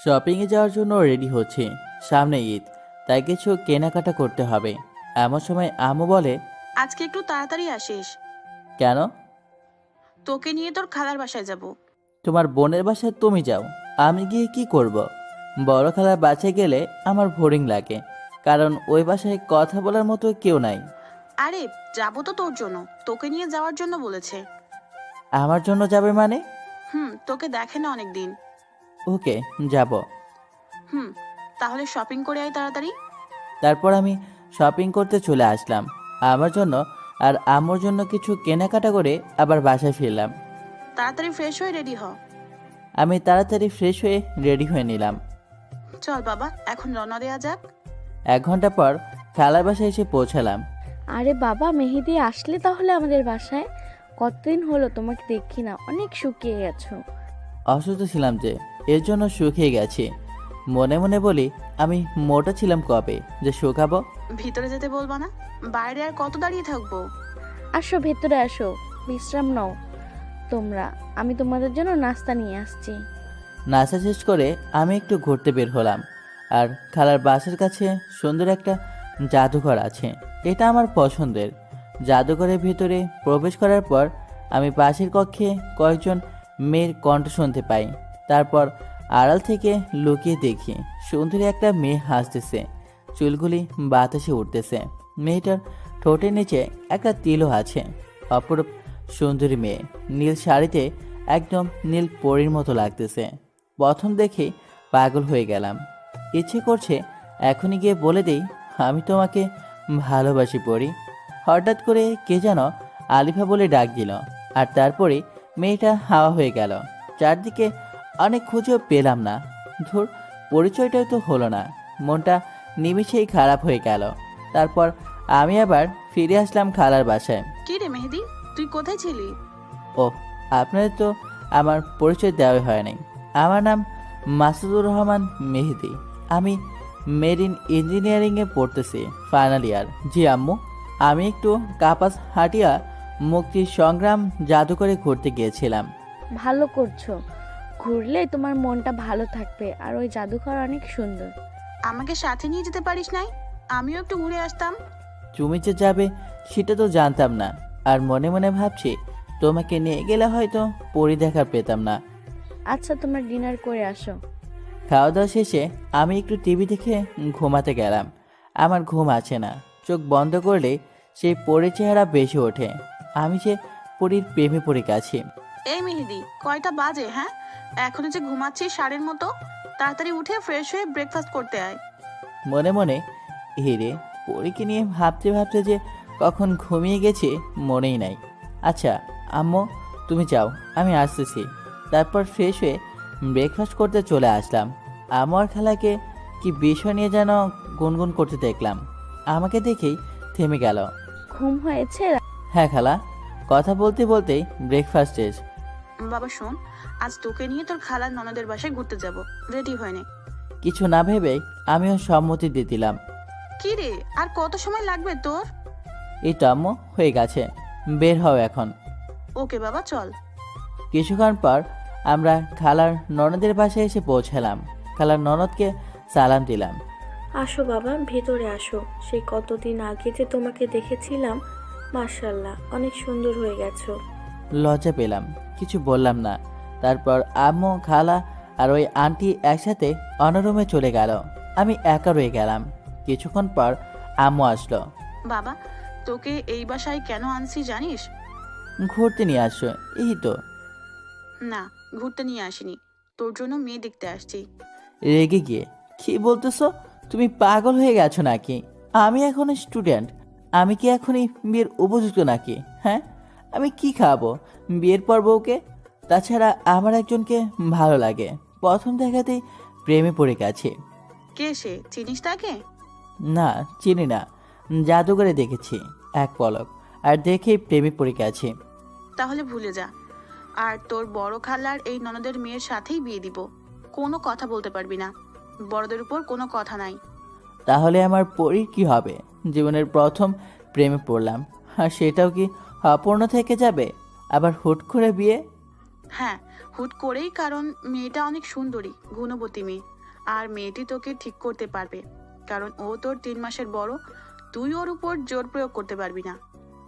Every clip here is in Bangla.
শপিংয়ে যাওয়ার জন্য রেডি হচ্ছি। সামনে ঈদ, তাই কিছু কেনাকাটা করতে হবে। এমন সময় আম্মু বলে, আজকে একটু তাড়াতাড়ি আসিস। কেন? তোকে নিয়ে তোর খালার বাসায় যাব। তোমার বোনের বাসায় তুমি যাও, আমি গিয়ে কি করব? বড় খালার বাসায় গেলে আমার বোরিং লাগে, কারণ ওই বাসায় কথা বলার মতো কেউ নাই। আরে যাবো তো তোর জন্য, তোকে নিয়ে যাওয়ার জন্য বলেছে। আমার জন্য যাবে মানে? তোকে দেখে না অনেকদিন। ওকে, যাব। হুম, তাহলে শপিং করে আয় তাড়াতাড়ি। তারপর আমি শপিং করতে চলে আসলাম আমার জন্য আর আম্মুর জন্য কিছু কেনাকাটা করে আবার বাসায় ফিরলাম। তাড়াতাড়ি ফ্রেশ হয়ে রেডি হ। আমি তাড়াতাড়ি ফ্রেশ হয়ে রেডি হয়ে নিলাম। চল বাবা, এখন রওনা দেয়া যাক। 1 ঘন্টা পর খালার বাসায় এসে পৌঁছালাম। আরে বাবা, মেহেদি আসলে তাহলে আমাদের বাসায়? কতদিন হলো তোমাকে দেখি না, অনেক শুকিয়ে গেছো। অসুস্থ ছিলাম যে, এর জন্য শুকিয়ে গেছি। মনে মনে বলি, আমি মোটা ছিলাম কবে যে শুকাবো। ভিতরে যেতে বলবা না? বাইরে আর কত দাঁড়িয়ে থাকবো? আসো ভেতরে আসো, বিশ্রাম নাও তোমরা। আমি তোমাদের জন্য নাস্তা নিয়ে আসছি। নাস্তা শেষ করে আমি একটু ঘুরতে বের হলাম। আর খালার বাসার কাছে সুন্দর একটা জাদুঘর আছে, এটা আমার পছন্দের। জাদুঘরের ভিতরে প্রবেশ করার পর আমি পাশের কক্ষে কয়েকজন মেয়ের কণ্ঠ শুনতে পাই। তারপর আড়াল থেকে লুকিয়ে দেখি সুন্দরী একটা মেয়ে হাসতেছে, চুলগুলি বাতাসে উঠতেছে। মেয়েটার ঠোঁটের নিচে একটা তিলও আছে। অপরূপ সুন্দরী মেয়ে, নীল শাড়িতে একদম নীল পরীর মতো লাগতেছে। প্রথম দেখে পাগল হয়ে গেলাম। ইচ্ছে করছে এখনই গিয়ে বলে দেই, আমি তোমাকে ভালোবাসি পড়ি। হঠাৎ করে কে যেন আলিফা বলে ডাক দিল, আর তারপরে মেয়েটা হাওয়া হয়ে গেল। চারদিকে অনেক খুঁজেও পেলাম না। ধুর, পরিচয়টাই তো হলো না। মনটা নিমিষেই খারাপ হয়ে গেল। তারপর আমি আবার ফিরে আসলাম খালার বাসায়। কি রে মেহেদি, তুই কোথায় ছিলি? ও, আপনাদের তো আমার পরিচয় দেওয়া হয় নাই। আমার নাম মাসুদুর রহমান মেহেদি। আমি মেরিন ইঞ্জিনিয়ারিংয়ে পড়তেছি, ফাইনাল ইয়ার। জি আম্মু, আমি একটু কাপাস হাটিয়া মুক্তির সংগ্রাম জাদুঘরে ঘুরতে গিয়েছিলাম। ভালো করছো, ঘুরলে তোমার মনটা ভালো থাকবে। আর ওই জাদুঘর অনেক সুন্দর। আমাকে সাথে নিয়ে যেতে পারিস নাই? আমিও একটু ঘুরে আসতাম। তুমি যে যাবে সেটা তো জানতাম না। আর মনে মনে ভাবছি, তোমাকে নিয়ে গেলে হয়তো পরি দেখা পেতাম না। আচ্ছা, তোমরা ডিনার করে আসো। খাওয়া দাওয়া শেষে আমি একটু টিভি দেখে ঘুমাতে গেলাম। আমার ঘুম আছে না, চোখ বন্ধ করলে সেই পরীর চেহারা বেশি ওঠে। আমি যে পরীর প্রেমে পড়ে গেছি। এই মেহেদি, কয়টা বাজে? হ্যাঁ, এখনো যে ঘুমাচ্ছিস ষাঁড়ের মতো? তাড়াতাড়ি উঠে ফ্রেশ হয়ে ব্রেকফাস্ট করতে আয়। মনে মনে হিরে পরীকে নিয়ে ভাবতে ভাবতে যে কখন ঘুমিয়ে গেছি মনেই নাই। আচ্ছা আম্মু, তুমি যাও, আমি আসতেছি। তারপর ফ্রেশ হয়ে ব্রেকফাস্ট করতে চলে আসলাম। আম্মু আর খালাকে কি বিষয় নিয়ে যেন গুনগুন করতে দেখলাম। আমাকে দেখেই থেমে গেল। ঘুম হয়েছে? হ্যাঁ খালা, কথা বলতে বলতেই ব্রেকফাস্ট শেষ। বাবা শোন, আজ তোকে নিয়ে তোর খালার ননদের বাসায় ঘুরতে যাব। রেডি হয় নে। কিছু না ভেবেই আমিও সম্মতি দিয়ে দিলাম। কি রে, আর কত সময় লাগবে তোর? এই তো আম্মু, হয়ে গেছে, বের হও এখন। ওকে বাবা, চল। কিছুক্ষণ পর আমরা খালার ননদের বাসায় এসে পৌঁছালাম। খালার ননদকে সালাম দিলাম। আসো বাবা, ভেতরে আসো। সেই কতদিন আগে যে তোমাকে দেখেছিলাম, মাশাআল্লাহ অনেক সুন্দর হয়ে গেছো। লজ্জা পেলাম, কিছু বললাম না। তারপর আম্মু, খালা আর ওই আন্টি একসাথে অন্য রুমে চলে গেল। আমি একা রয়ে গেলাম। কিছুক্ষণ পর আম্মু আসলো। বাবা, তোকে এই বাসায় কেন আনছি জানিস? ঘুরতে নিয়ে আসছো? এই তো। না, ঘুরতে নিয়ে আসিনি, তোর জন্য মেয়ে দেখতে আসছি। রেগে গিয়ে, কি বলতেছো? তুমি পাগল হয়ে গেছো নাকি? আমি এখন স্টুডেন্ট, আমি কি এখনই বিয়ের উপযুক্ত নাকি? হ্যাঁ, আমি কি খাবো বিয়ের পর বউকে? তাছাড়া আমার একজনকে ভালো লাগে, প্রথম দেখাতেই প্রেমে পড়ে গেছে। কে সে, চিনিস তাকে? না, চিনি না, জাদুঘরে দেখেছি এক পলক, আর দেখেই প্রেমে পড়ে গেছে। তাহলে ভুলে যা। আর তোর বড় খালার এই ননদের মেয়ের সাথেই বিয়ে দিব। কোনো কথা বলতে পারবি না, বড়দের উপর কোনো কথা নাই। তাহলে আমার পরীর কি হবে? জীবনের প্রথম প্রেমে পড়লাম, আর সেটাও কি অপূর্ণ থেকে যাবে? আবার হুট করে বিয়ে? হ্যাঁ, হুট করেই, কারণ মেয়েটা অনেক সুন্দরী, গুণবতী মেয়ে। আর মেয়েটি তোকে ঠিক করতে পারবে, কারণ ও তোর 3 মাসের বড়। তুই ওর উপর জোর প্রয়োগ করতে পারবি না।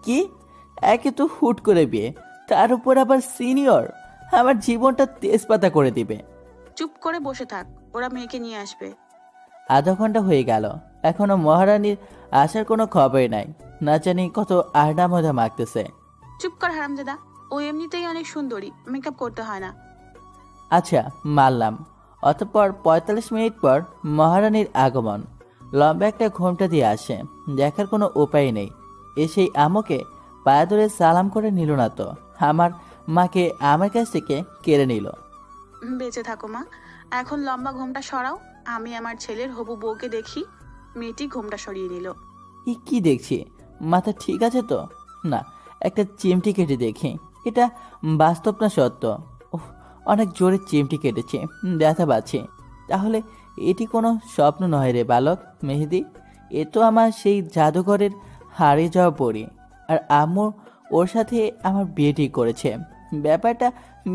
কি? একে তো হুট করে বিয়ে, তার উপর আবার সিনিয়র, আমার জীবনটা তেজপাতা করে দিবে। চুপ করে বসে থাক, ওরা মেয়েকে নিয়ে আসবে। আধা ঘন্টা হয়ে গেল, এখনো মহারানীর আসার কোনো খবরই নাই। না জানি কত আড্ডা মজা মাখতেছে। চুপ কর হারামজাদা, ও এমনিতেই অনেক সুন্দরী, মেকআপ করতে হয় না। আচ্ছা, মানলাম। অতঃপর 45 মিনিট পর মহারানীর আগমন। লম্বা একটা ঘোমটা দিয়ে আসে, দেখার কোনো উপায় নেই। এসেই আমকে পায়ে ধরে সালাম করে নিল না তো, আমার মাকে আমার কাছ থেকে কেড়ে নিল। বেঁচে থাকো মা। এখন লম্বা ঘোমটা সরাও, আমি আমার ছেলের হবু বউকে দেখি। মেয়েটি ঘোমটা সরিয়ে নিল। কি দেখছি? মাথা ঠিক আছে তো? না, একটা চিমটি কেটে দেখি, এটা বাস্তব না সত্য? ওহ, অনেক জোরে চিমটি কেটেছে, ব্যথা পাচ্ছি। তাহলে এটি কোনো স্বপ্ন নয় রে বালক মেহেদি, এ তো আমার সেই জাদুঘরের হারিয়ে যাওয়া পরি। আর আম্মু ওর সাথে আমার বিয়ে ঠিক করেছে। ব্যাপারটা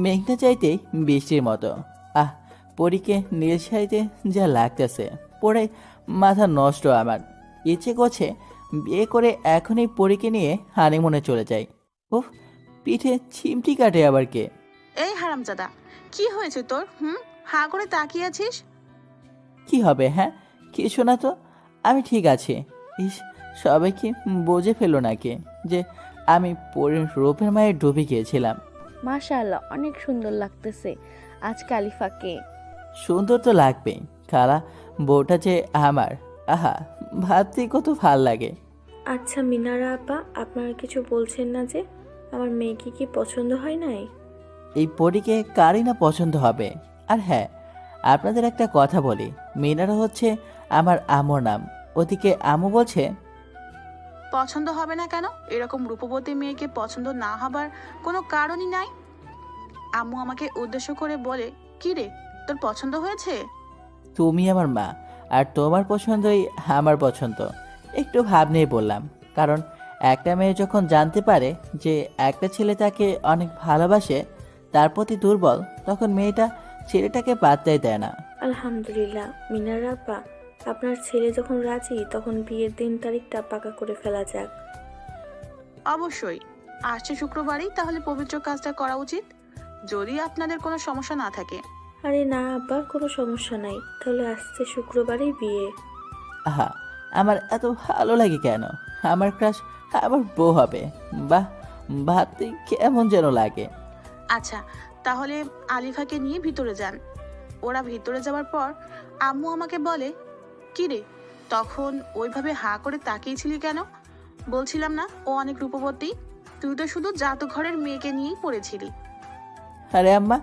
মেঘনা চাইতেই বৃষ্টির মতো। আহ, পরীকে নীল শাড়িতে যা লাগতেছে, পরে মাথা নষ্ট আমার। ইচ্ছে করছে বিয়ে করে এখনই পরীকে নিয়ে হানিমুনে চলে যাই। উফ, পিঠে চিমটি কাটে আবার কে? এই হারামজাদা, কি হয়েছে তোর? হা করে তাকিয়ে আছিস। কি হবে? হ্যাঁ, কিছু না তো, আমি ঠিক আছি। ইস, সবাই কি বুঝে ফেলো নাকি যে আমি পরীর রূপের মায়ের ডুবে গিয়েছিলাম? মাশাআল্লাহ, অনেক সুন্দর লাগতেছে আজ কালিফাকে। সুন্দর তো লাগবেই, খালা বউটা যে আমার, আহা, ভাবতেই কত ভাল লাগে। আচ্ছা মিনারা আপা, আপনারা কিছু বলছেন না যে? আমার মেয়েকে কি পছন্দ হয় নাই? এই পরীকে কারই না পছন্দ হবে। আর হ্যাঁ, আপনাদের একটা কথা বলি, মিনারা হচ্ছে আমার আম্মুর নাম। ওদিকে আম্মু বলছে পছন্দ হবে না কেন? এরকম রূপবতী মেয়েকে পছন্দ না হবার কোনো কারণই নাই। আম্মু আমাকে উদ্দেশ্য করে বলে, কি রে, তোর পছন্দ হয়েছে? তুমি আমার মা, আর তোমার পছন্দই আমার পছন্দ। একটু ভাব নিয়ে বললাম, কারণ একটা মেয়ে যখন জানতে পারে যে একটা ছেলে তাকে অনেক ভালোবাসে, তার প্রতি দুর্বল, তখন মেয়েটা ছেলেটাকে পাত্তাই দেয় না। আলহামদুলিল্লাহ মিনারা আপা, আপনার ছেলে যখন রাজি তখন বিয়ের দিন তারিখটা পাকা করে ফেলা যাক। অবশ্যই, আসছে শুক্রবারই তাহলে পবিত্র কাজটা করা উচিত, যদি আপনাদের কোনো সমস্যা না থাকে। আরে না আপা, কোনো সমস্যা নাই, তাহলে আসছে শুক্রবারই বিয়ে। আহা, আমার এত ভালো লাগে কেন? আমার ক্রাশ আবার বউ হবে, বাহ, ভাবতে কেমন যেন লাগে। আচ্ছা, তাহলে আলিফাকে নিয়ে ভিতরে যান। ওরা ভিতরে যাওয়ার পর আম্মু আমাকে বলে, কি রে, তখন ওইভাবে হা করে তাকিয়েছিলি কেন? বলছিলাম না ও অনেক রূপবতী? তুই তো শুধু জাদুঘরের মেয়েকে নিয়েই পড়েছিলি। আরে আম্মা,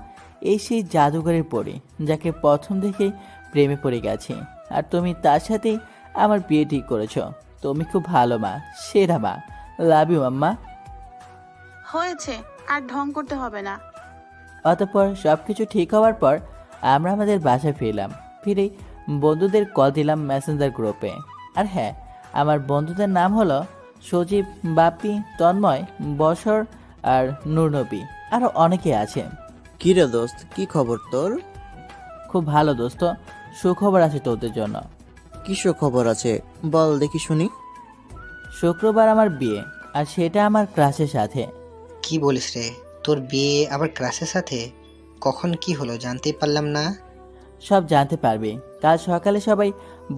এই সেই জাদুঘরের পরি যাকে প্রথম দেখেই প্রেমে পড়ে গেছি, আর তুমি তার সাথেই আমার বিয়ে ঠিক করেছো। তুমি খুব ভালো মা, সেরা মা, লাভ ইউ আম্মা। হয়েছে, আর ঢং করতে হবে না। অতঃপর সব কিছু ঠিক হওয়ার পর আমরা আমাদের বাসায় ফিরলাম। ফিরেই বন্ধুদের কল দিলাম মেসেঞ্জার গ্রুপে। আর হ্যাঁ, আমার বন্ধুদের নাম হলো সজীব, বাপি, তন্ময়, বসর আর নূরনবী, আরও অনেকে আছে। কি রে দোস্ত, কি খবর তোর? খুব ভালো দোস্ত, সুখবর আছে তোদের জন্য। কিসব খবর আছে বল দেখি শুনি। শুক্রবার আমার বিয়ে, আর সেটা আমার ক্লাসের সাথে। কি বলিস রে, তোর বিয়ে আবার ক্লাসের সাথে? কখন কি হলো জানতেই পারলাম না। সব জানতে পারবি, কাল সকালে সবাই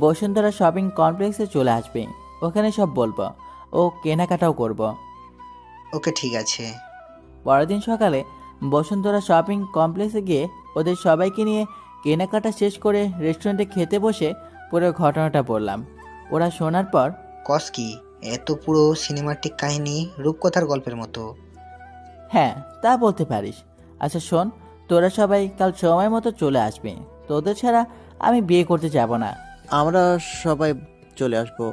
বসুন্ধরা শপিং কমপ্লেক্সে চলে আসবে, ওখানে সব বলবো, ও কেনাকাটাও করব। ওকে ঠিক আছে। পরের দিন সকালে বসুন্ধরা শপিং কমপ্লেক্সে গিয়ে ওদের সবাইকে নিয়ে কেনাকাটা শেষ করে রেস্টুরেন্টে খেতে বসে পুরো ঘটনাটা বললাম। ওরা শোনার পর কস কি, এত পুরো সিনেমাটিক কাহিনী রূপকথার গল্পের মতো। হ্যাঁ, তা বলতে পারিস। আচ্ছা শোন, তোরা সবাই কাল সময় মতো চলে আসবে, তোদের ছাড়া আমি বিয়ে করতে যাব না। আমরা সবাই চলে আসবো।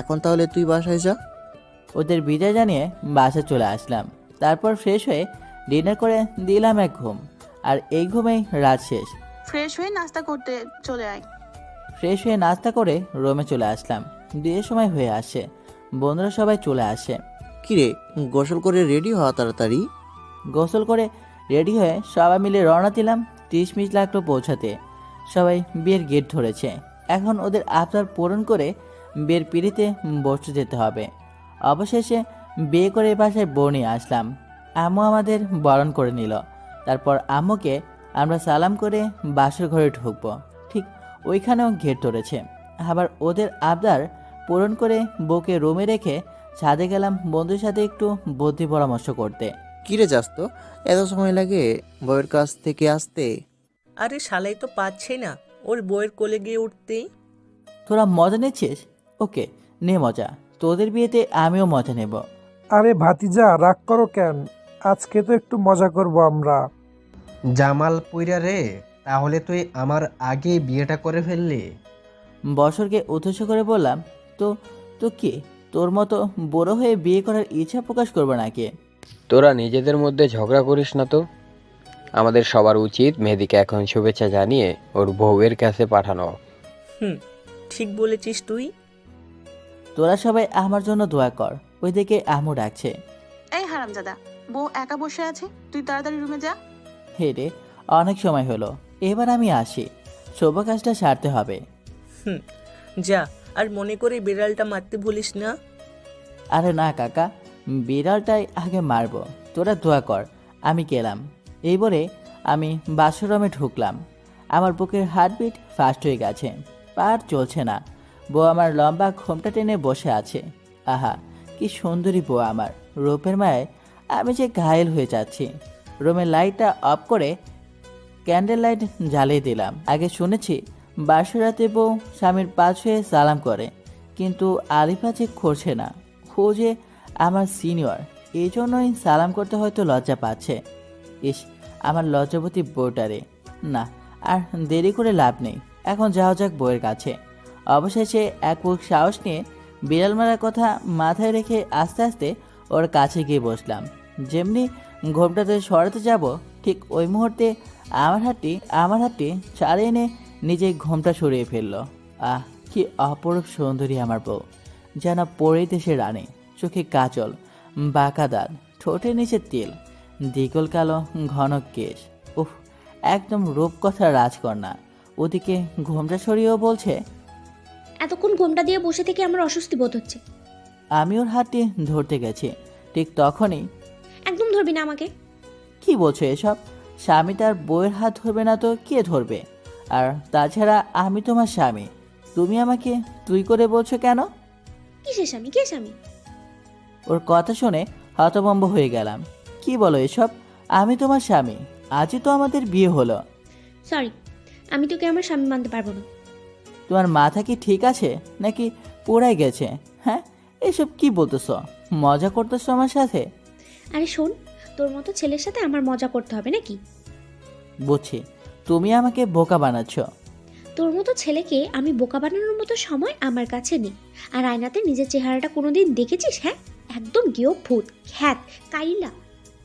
এখন তাহলে তুই বাসায় যা। ওদের বিদায় জানিয়ে বাসায় চলে আসলাম। তারপর ফ্রেশ হয়ে ডিনার করে দিলাম এক ঘুম, আর এই ঘুমেই রাত শেষ। ফ্রেশ হয়ে নাস্তা করতে চলে আয়। ফ্রেশ হয়ে নাস্তা করে রুমে চলে আসলাম। বিয়ের সময় হয়ে আসে, বন্ধুরা সবাই চলে আসে। কিরে, গোসল করে রেডি হওয়া তাড়াতাড়ি। গোসল করে রেডি হয়ে সবাই মিলে রওনা দিলাম। 30 মিনিট লাগলো পৌঁছাতে। সবাই বিয়ের গেট ধরেছে। এখন ওদের আবদার পূরণ করে বিয়ের পিড়িতে বসতে যেতে হবে। অবশেষে বিয়ে করে বাসায় বউ নিয়ে আসলাম। আম্মু আমাদের বরণ করে নিল। তারপর আম্মুকে আমরা সালাম করে বাসর ঘরে ঢুকবো। ঠিক ওইখানেও গেট ধরেছে। আবার ওদের আবদার পূরণ করে বউকে রুমে রেখে ছাদে গেলাম বন্ধুর সাথে একটু বুদ্ধি পরামর্শ করতে। কিরে যাস তো, এত সময় লাগে বউয়ের কাছ থেকে আসতে? আরে শালাই তো পাচ্ছেই না ওর বইয়ের কোলে গিয়ে উঠতেই। তোরা মজা নিচ্ছিস? ওকে, নে মজা। তোদের বিয়েতে আমিও মজা নেব। আরে ভাতিজা, রাগ করো কেন? আজকে তো একটু মজা করব আমরা। জামাল পুইরা রে, তাহলে তুই আমার আগে বিয়েটা করে ফেললি। বছরকে উদ্দেশ্য করে বললাম, তো তো কি তোর মতো বড় হয়ে বিয়ে করার ইচ্ছা প্রকাশ করবে নাকি? তোরা নিজেদের মধ্যে ঝগড়া করিস না তো। আমাদের সবার উচিত মেহেদিকে এখন শুভেচ্ছা জানিয়ে ওর বউয়ের কাছে পাঠানো। হুম, ঠিক বলেছিস তুই। তোরা সবাই আমার জন্য দোয়া কর। ওইদিকে আমু ডাকছে। এই হারামজাদা, বউ একা বসে আছে, তুই তাড়াতাড়ি রুমে যা। হে রে, অনেক সময় হলো, এবার আমি আসি। শুভ কাজটা সারতে হবে। হুম, যা। আর মনে করে বিড়ালটা মারতে ভুলিস না। আরে না কাকা, বিড়ালটাই আগে মারবো। তোরা দোয়া কর, আমি গেলাম। এই বলে আমি বাথরুমে ঢুকলাম। আমার বুকের হার্টবিট ফাস্ট হয়ে গেছে, পার চলছে না। বউ আমার লম্বা ঘোমটা টেনে বসে আছে। আহা, কি সুন্দরী বউ আমার। রূপের মায়ায় আমি যে ঘায়েল হয়ে যাচ্ছি। রুমের লাইটটা অফ করে ক্যান্ডেল লাইট জ্বালিয়ে দিলাম। আগে শুনেছি বাসরাতে বউ স্বামীর পা ছুঁয়ে সালাম করে, কিন্তু আলিফা যে করছে না। ও যে আমার সিনিয়র, এই জন্যই সালাম করতে হয়তো লজ্জা পাচ্ছে। ইস, আমার লজ্জাবতী বউটারে। না, আর দেরি করে লাভ নেই, এখন যাওয়া যাক বউয়ের কাছে। অবশেষে এক বুক সাহস নিয়ে বিড়াল মারার কথা মাথায় রেখে আস্তে আস্তে ওর কাছে গিয়ে বসলাম। যেমনি ঘোমটাতে সরাতে যাব, ঠিক ওই মুহূর্তে আমার হাতটি ছাড়িয়ে এনে নিজে ঘোমটা সরিয়ে ফেললো। আহ, কি অপরূপ সুন্দরী আমার বউ, যেন পরেই দেশে রানী। চোখে কাজল, বাঁকা দাঁত, ঠোঁটের নিচে তেল, দ্বিগুল কালো ঘন কেশ। উফ, একদম রূপকথার রাজকন্যা। ওদিকে ঘোমটা সরিয়েও বলছে, এতক্ষণ ঘোমটা দিয়ে বসে থেকে আমার অস্বস্তি বোধ হচ্ছে। আমি ওর হাতটি ধরতে গেছি, ঠিক তখনই, একদম ধরবি না আমাকে। কি বলছো এসব? স্বামী তার বউয়ের হাত ধরবে না তো কে ধরবে? আর তাছাড়া আমি তোমার স্বামী, তুমি আমাকে তুই করে বলছো কেন? কিসের স্বামী, কে স্বামী? ওর কথা শুনে হতভম্ব হয়ে গেলাম। কি বলো এসব? আমি তোমার স্বামী, আজই তো আমাদের বিয়ে হলো। সরি, আমি তোকে আমার স্বামী মানতে পারবো না। তোমার মাথা কি ঠিক আছে নাকি পোড়াই গেছে? হ্যাঁ, এসব কি বলতেছ? মজা করতেছো আমার সাথে? আরে শোন, তোর মতো ছেলের সাথে আমার মজা করতে হবে নাকি? বুঝছি, তুমি আমাকে বোকা বানাচ্ছ। তোর মতো ছেলেকে আমি বোকা বানানোর মতো সময় আমার কাছে নেই। আর আয়নাতে নিজের চেহারাটা কোনোদিন দেখেছিস? হ্যাঁ, একদম গেও ভূত, খ্যাত, কাইলা,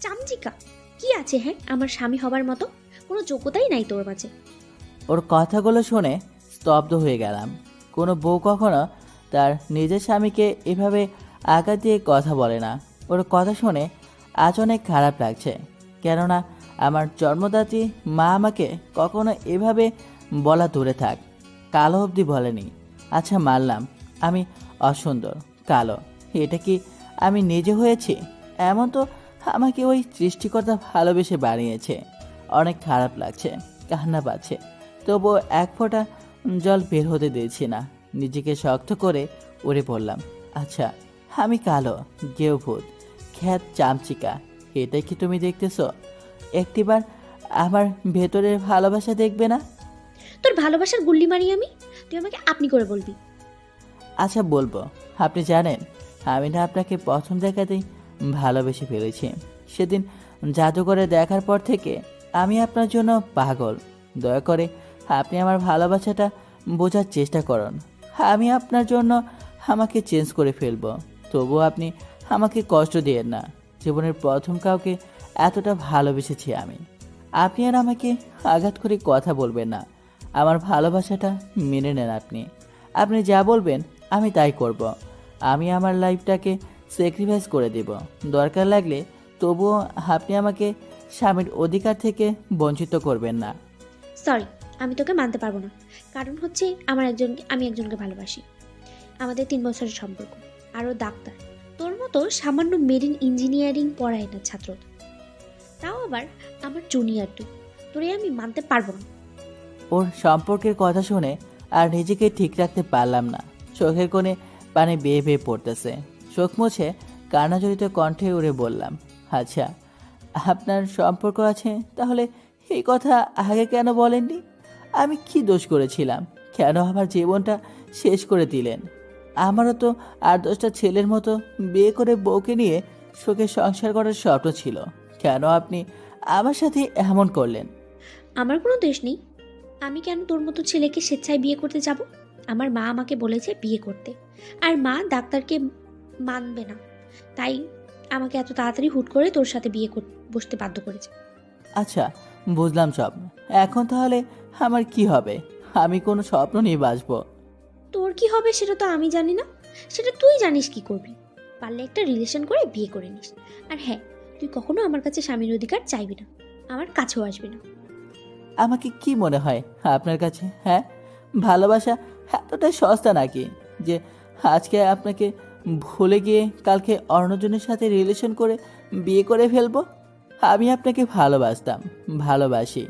চামচিকা। কি আছে হ্যাঁ আমার স্বামী হবার মতো? কোনো যোগ্যতাই নাই তোর মাঝে। ওর কথাগুলো শুনে স্তব্ধ হয়ে গেলাম। কোনো বউ কখনো তার নিজের স্বামীকে এভাবে আঘাত দিয়ে কথা বলে না। ওর কথা শুনে আজ অনেক খারাপ লাগছে, কেননা আমার জন্মদাত্রী মা আমাকে কখনো এভাবে বলা দূরে থাক, কালো অবধি বলেনি। আচ্ছা মানলাম আমি অসুন্দর, কালো, এটা কি আমি নিজে হয়েছি? এমন তো আমাকে ওই সৃষ্টিকর্তা ভালোবেসে বানিয়েছে। অনেক খারাপ লাগছে, কান্না পাচ্ছে, তবুও এক ফোঁটা জল বের হতে দিয়েছি না। নিজেকে শক্ত করে উড়ে পড়লাম। আচ্ছা, আমি কালো, গেও ভূত, খ্যাত, চামচিকা, এটাই কি তুমি দেখতেছো? একটিবার আমার ভেতরের ভালোবাসা দেখবে না? তোর ভালোবাসার গুল্লি মারি আমি, তুই আমাকে আপনি করে বলবি। আচ্ছা বলবো। আপনি জানেন, আমি না আপনাকে প্রথম দেখাতেই ভালোবেসে ফেলেছি। সেদিন জাদুঘরে দেখার পর থেকে আমি আপনার জন্য পাগল। দয়া করে আপনি আমার ভালোবাসাটা বোঝার চেষ্টা করুন। আমি আপনার জন্য আমাকে চেঞ্জ করে ফেলবো, তবুও আপনি আমাকে কষ্ট দিয়েন না। জীবনের প্রথম কাউকে এতটা ভালোবেসেছি আমি। আপনি আর আমাকে আঘাত করে কথা বলবেন না। আমার ভালোবাসাটা মেনে নেন। আপনি যা বলবেন আমি তাই করব। আমি আমার লাইফটাকে স্যাক্রিফাইস করে দেব, দরকার লাগলে। তবুও আপনি আমাকে স্বামীর অধিকার থেকে বঞ্চিত করবেন না। সরি, আমি তোকে মানতে পারবো না। কারণ হচ্ছে আমি একজনকে ভালোবাসি। আমাদের 3 বছরের সম্পর্ক। আরও ডাক্তার। তোর মতো সামান্য মেরিন ইঞ্জিনিয়ারিং পড়ায় না ছাত্র। তাও আবার আমার জুনিয়র তুই। তোরে আমি মানতে পারবো না। ওর সম্পর্কের কথা শুনে আর নিজেকে ঠিক রাখতে পারলাম না। চোখের কোণে পানি বেয়ে বেয়ে পড়তেছে। চোখ মুছে কান্নাজড়িত কণ্ঠে উড়ে বললাম, আচ্ছা আপনার সম্পর্ক আছে, তাহলে এই কথা আগে কেন বলেননি? আমি কি দোষ করেছিলাম? কেন আমার জীবনটা শেষ করে দিলেন? আমারও তো 8-10টা ছেলের মতো বিয়ে করে বউকে নিয়ে সুখে সংসার করার স্বপ্ন ছিল। কেন আপনি আমার সাথে এমন করলেন? আমার কোনো দোষ নেই। আমি কেন তোর মতো ছেলেকে স্বেচ্ছায় বিয়ে করতে যাব? আমার মা আমাকে বলেছে বিয়ে করতে। আর মা ডাক্তারকে মানবে না। তাই আমাকে এত তাড়াতাড়ি হুট করে তোর সাথে বসতে বাধ্য করেছে। আচ্ছা বুঝলাম সব। এখন তাহলে আমার কি হবে? আমি কোনো স্বপ্ন নিয়ে বাঁচবো? তোর কি হবে সেটা তো আমি জানি না। সেটা তুই জানিস কি করবি। পারলে একটা রিলেশন করে বিয়ে করে নিস। আর হ্যাঁ, তুই কখনো আমার কাছে স্বামীর অধিকার চাইবি না, আমার কাছেও আসবি না। আমাকে কি মনে হয় আপনার কাছে? হ্যাঁ, ভালোবাসা এতটাই সস্তা নাকি যে আজকে আপনাকে ভুলে গিয়ে কালকে অন্যজনের সাথে রিলেশন করে বিয়ে করে ফেলবো? আমি আপনাকে ভালোবাসতাম, ভালোবাসি,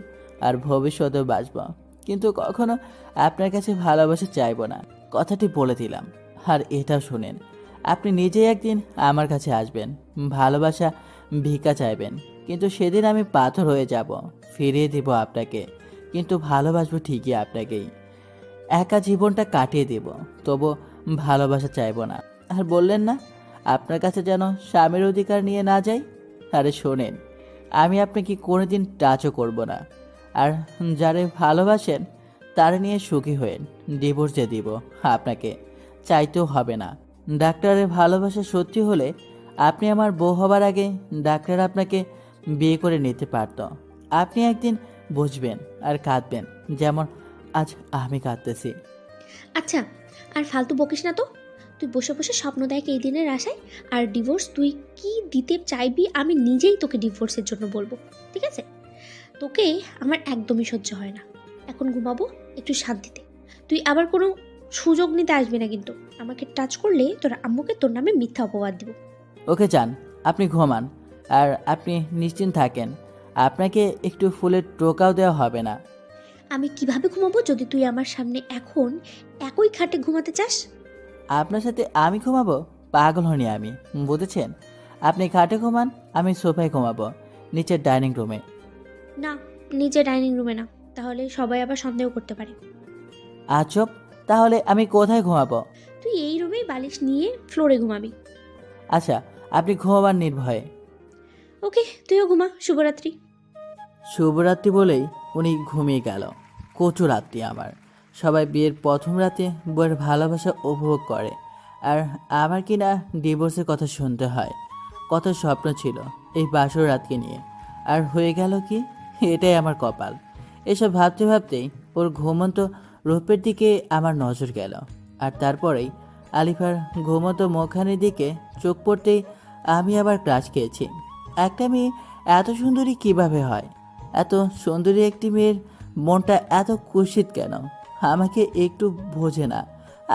আর ভবিষ্যতেও বাসবো, কিন্তু কখনো আপনার কাছে ভালোবাসা চাইবো না, কথাটি বলে দিলাম। আর এটাও শুনেন, আপনি নিজেই একদিন আমার কাছে আসবেন, ভালোবাসা ভিক্ষা চাইবেন, কিন্তু সেদিন আমি পাথর হয়ে যাব, ফিরিয়ে দিব আপনাকে, কিন্তু ভালোবাসবো ঠিকই আপনাকেই। একা জীবনটা কাটিয়ে দেব, তবু ভালোবাসা চাইবো না। আর বললেন না আপনার কাছে যেন স্বামীর অধিকার নিয়ে না যাই? আরে শোনেন, আমি আপনাকে কোনোদিন টাচও করব না। আর যারে ভালোবাসেন তার নিয়ে সুখী হয়েন, ডিভোর্স দিয়ে দিব আপনাকে, চাইতেও হবে না। ডাক্তারের ভালোবাসা সত্যি হলে আপনি আমার বউ হবার আগে ডাক্তার আপনাকে বিয়ে করে নিতে পারত। আপনি একদিন বুঝবেন আর কাঁদবেন, যেমন আজ আমি কাঁদতেছি। আচ্ছা, আর ফালতু বকিস না তো। তুই বসে বসে স্বপ্ন দেখ এই দিনের আশায়। আর ডিভোর্স তুই কি দিতে চাইবি আমি নিজেই তোকে ডিভোর্সের জন্য বলবো, ঠিক আছে? তোকে আমার একদমই সহ্য হয় না। এখন ঘুমাবো, একটু শান্তিতে। তুই আবার কোনো সুযোগ নিতে আসবি না কিন্তু। আমাকে টাচ করলে তোর আম্মুকে তোর নামে মিথ্যা অপবাদ দিব। ওকে যান, আপনি ঘুমান, আর আপনি নিশ্চিন্ত থাকেন, আপনাকে একটু ফুলের টোকাও দেওয়া হবে না। আমি কিভাবে ঘুমাবো যদি তুই আমার সামনে এখন একই খাটে ঘুমাতে চাস? আপনার সাথে আমি ঘুমাবো? পাগল হনি আমি, বুঝেছেন? আপনি খাটে ঘুমান, আমি সোফায় ঘুমাবো, নিচের ডাইনিং রুমে। না, নিচে ডাইনিং রুমে না, তাহলে সবাই আবার সন্দেহ করতে পারে। আচব, তাহলে আমি কোথায় ঘুমাবো? তুই এই রুমেই বালিশ নিয়ে ফ্লোরে ঘুমাবি। আচ্ছা, আপনি ঘুমাবার নির্ভয়ে। ওকে, তুইও ঘুমা। শুভরাত্রি। শুভরাত্রি বলেই উনি ঘুমিয়ে গেল। কচু রাত্রি আমার। সবাই বিয়ের প্রথম রাতে বউয়ের ভালোবাসা উপভোগ করে, আর আমার কি না ডিভোর্সের কথা শুনতে হয়। কত স্বপ্ন ছিল এই বাসর রাতকে নিয়ে, আর হয়ে গেল কি? এটাই আমার কপাল। এসব ভাবতে ভাবতেই ওর ঘুমন্ত রূপের দিকে আমার নজর গেল, আর তারপরেই আলিফার ঘুমন্ত মুখখানির দিকে চোখ পড়তেই আমি আবার ক্রাশ খেয়েছি। একটা মেয়ে এত সুন্দরী কিভাবে হয়? এত সুন্দরী একটি মেয়ের মনটা এত কুৎসিত কেন? আমাকে একটু বোঝে না।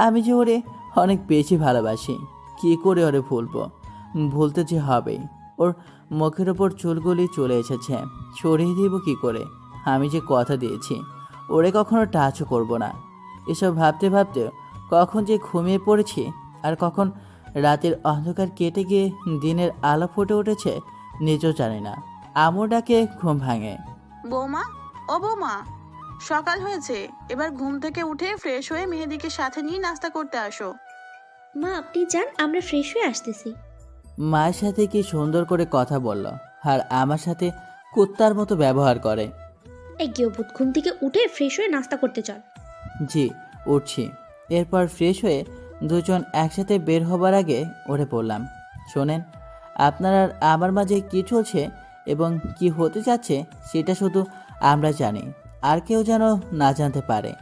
আমি যে ওরে অনেক বেশি ভালোবাসি, কি করে ওরে ভুলবো? ভুলতে যে হবেই। ওর মুখের ওপর চুলগুলি চলে এসেছে, সরিয়ে দিব কি করে? আমি যে কথা দিয়েছি ওরে কখনো টাচও করব না। এসব ভাবতে ভাবতে কখন যে ঘুমিয়ে পড়েছি, আর কখন রাতের অন্ধকার কেটে গিয়ে দিনের আলো ফুটে উঠেছে নিজেও জানি না। আমর ডাকে ঘুম ভাঙে। বৌমা, ও বৌমা, সকাল হয়েছে, এবার ঘুম থেকে উঠে ফ্রেশ হয়ে মেহেদিকে সাথে নিয়ে নাস্তা করতে আসো। মা, আপনি যান, আমরা ফ্রেশ হয়ে আসতেছি। মায়ের সাথে কি সুন্দর করে কথা বলল, আর আমার সাথে কুত্তার মতো ব্যবহার করে। এই গেউভূত, ঘুম থেকে উঠে ফ্রেশ হয়ে নাস্তা করতে চল। জি, উঠছি। এরপর ফ্রেশ হয়ে দুজন একসাথে বের হবার আগে ওরে বললাম, শোনেন, আপনার আর আমার মাঝে কি চলছে এবং কি হতে যাচ্ছে সেটা শুধু আমরা জানি, আর কেউ যেন না জানতে পারে।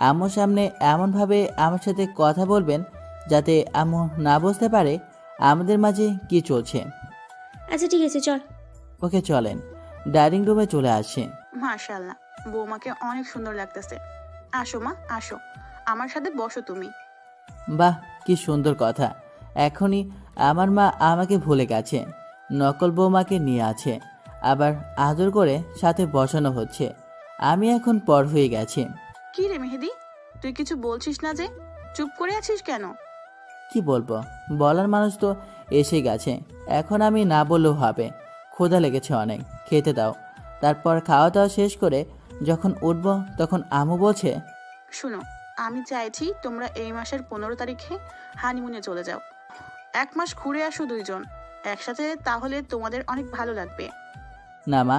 আম্মুর সামনে এমনভাবে আমার সাথে কথা বলবেন যাতে আম্মু না বুঝতে পারে আমাদের মাঝে কি চলছে। আচ্ছা ঠিক আছে, চল। ওকে চলেন। ডাইনিং রুমে চলে আসে। মাশাআল্লাহ, বৌমাকে অনেক সুন্দর লাগতেছে। আসো মা, আসো, আমার সাথে বসো তুমি। বাহ, কি সুন্দর কথা। এখনই আমার মা আমাকে ভুলে গেছে, নকল বৌমাকে নিয়ে আছে, আবার আদর করে সাথে বসানো হচ্ছে। আমি এখন পর হয়ে গেছি। কি রে মেহেদি, তুই কিছু বলছিস না যে? চুপ করে আছিস কেন? কি বলবো, বলার মানুষ তো এসে গেছে, এখন আমি না বললেও হবে। ক্ষুধা লেগেছে অনেক, খেতে দাও। তারপর খাওয়া দাওয়া শেষ করে যখন উঠব তখন আম্মু বলছে, শুনো, আমি চাইছি তোমরা এই মাসের 15 তারিখে হানিমুনে চলে যাও। 1 মাস ঘুরে আসো দুইজন একসাথে, তাহলে তোমাদের অনেক ভালো লাগবে। না মা,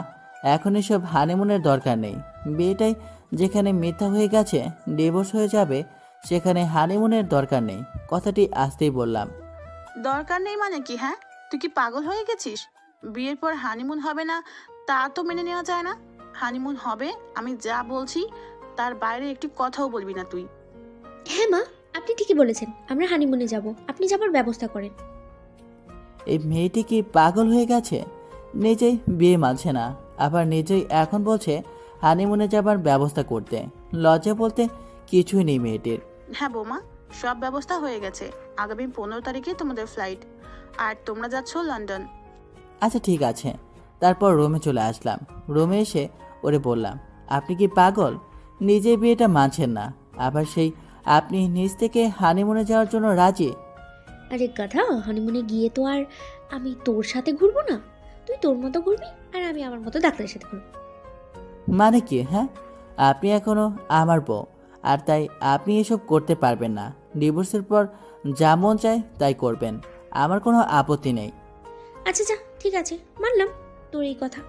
এখন এসব হানিমুনের দরকার নেই। বিয়েটাই যেখানে মিথ্যা হয়ে গেছে, ডিভোর্স হয়ে যাবে, সেখানে হানিমুনের দরকার নেই। কথাটি আসতেই বললাম। দরকার নেই মানে কি? হ্যাঁ, তুই কি পাগল হয়ে গেছিস? বিয়ের পর হানিমুন হবে না তা তো মেনে নেওয়া যায় না। হানিমুন হবে, আমি যা বলছি তার বাইরে একটি কথাও বলবি না তুই। হ্যাঁ মা, আপনি ঠিকই বলেছেন, আমরা হানিমুনে যাব, আপনি যাবার ব্যবস্থা করেন। এই মেয়েটি কি পাগল হয়ে গেছে? নিজেই বিয়ে মানছে না, আবার নিজেই এখন বলছে হানিমুনে যাবার ব্যবস্থা করতে। লজ্জা বলতে কিছুই নেই মেয়েটির। হ্যাঁ বৌমা, সব ব্যবস্থা হয়ে গেছে। আগামী 15 তারিখে তোমাদের ফ্লাইট, আর তোমরা যাচ্ছ লন্ডন। আচ্ছা ঠিক আছে। তারপর রুমে চলে আসলাম। রুমে এসে ওরে বললাম, আপনি কি পাগল? নিজে বিয়েটা মানছেন না, আবার সেই আপনি নিজ থেকে হানিমুনে যাওয়ার জন্য রাজি? আরে গাধা, হানিমুনে গিয়ে তো আর আমি তোর সাথে ঘুরবো না। তুই তোর মতো ঘুরবি আর আমি আমার মতো ডাক্তারের সাথে ঘুরবো। মানে কি? হ্যাঁ, আপনি এখনো আমার বউ, আর তাই আপনি এসব করতে পারবেন না। ডিভোর্সের পর যা মন চায় তাই করবেন, আমার কোনো আপত্তি নেই। আচ্ছা যা, ঠিক আছে, মানলাম তোর এই কথা।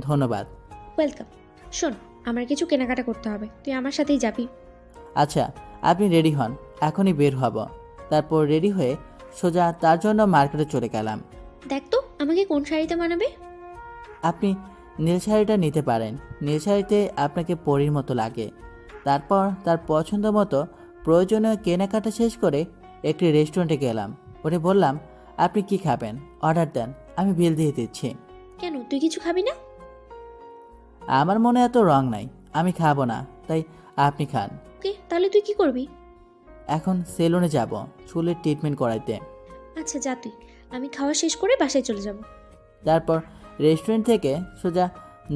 ধন্যবাদ। ওয়েলকাম। শোন, আমার কিছু কেনাকাটা করতে হবে, তুই আমার সাথেই যাবি। আচ্ছা, আপনি রেডি হন, এখনই বের হব। তারপর রেডি হয়ে সোজা তার জন্য মার্কেটে চলে গেলাম। দেখ তো আমাকে কোন শাড়িতে মানাবে। আপনি নীল শাড়িটা নিতে পারেন, নীল শাড়িতে আপনাকে পরীর মতো লাগে। তারপর তার পছন্দ মতো প্রয়োজনীয় কেনাকাটা শেষ করে একটি রেস্টুরেন্টে গেলাম। ওরে বললাম, আপনি কি খাবেন? অর্ডার দেন, আমি বিল দিয়ে দিচ্ছি। কেন, তুই কিছু খাবি না? আমার মনে এত রং নাই, আমি খাবো না, তাই আপনি খান। ওকে, তাহলে তুই কি করবি? এখন সেলুনে যাব চুলের ট্রিটমেন্ট করাইতে। আচ্ছা যা তুই, আমি খাওয়া শেষ করে বাসায় চলে যাব। তারপর রেস্টুরেন্ট থেকে সোজা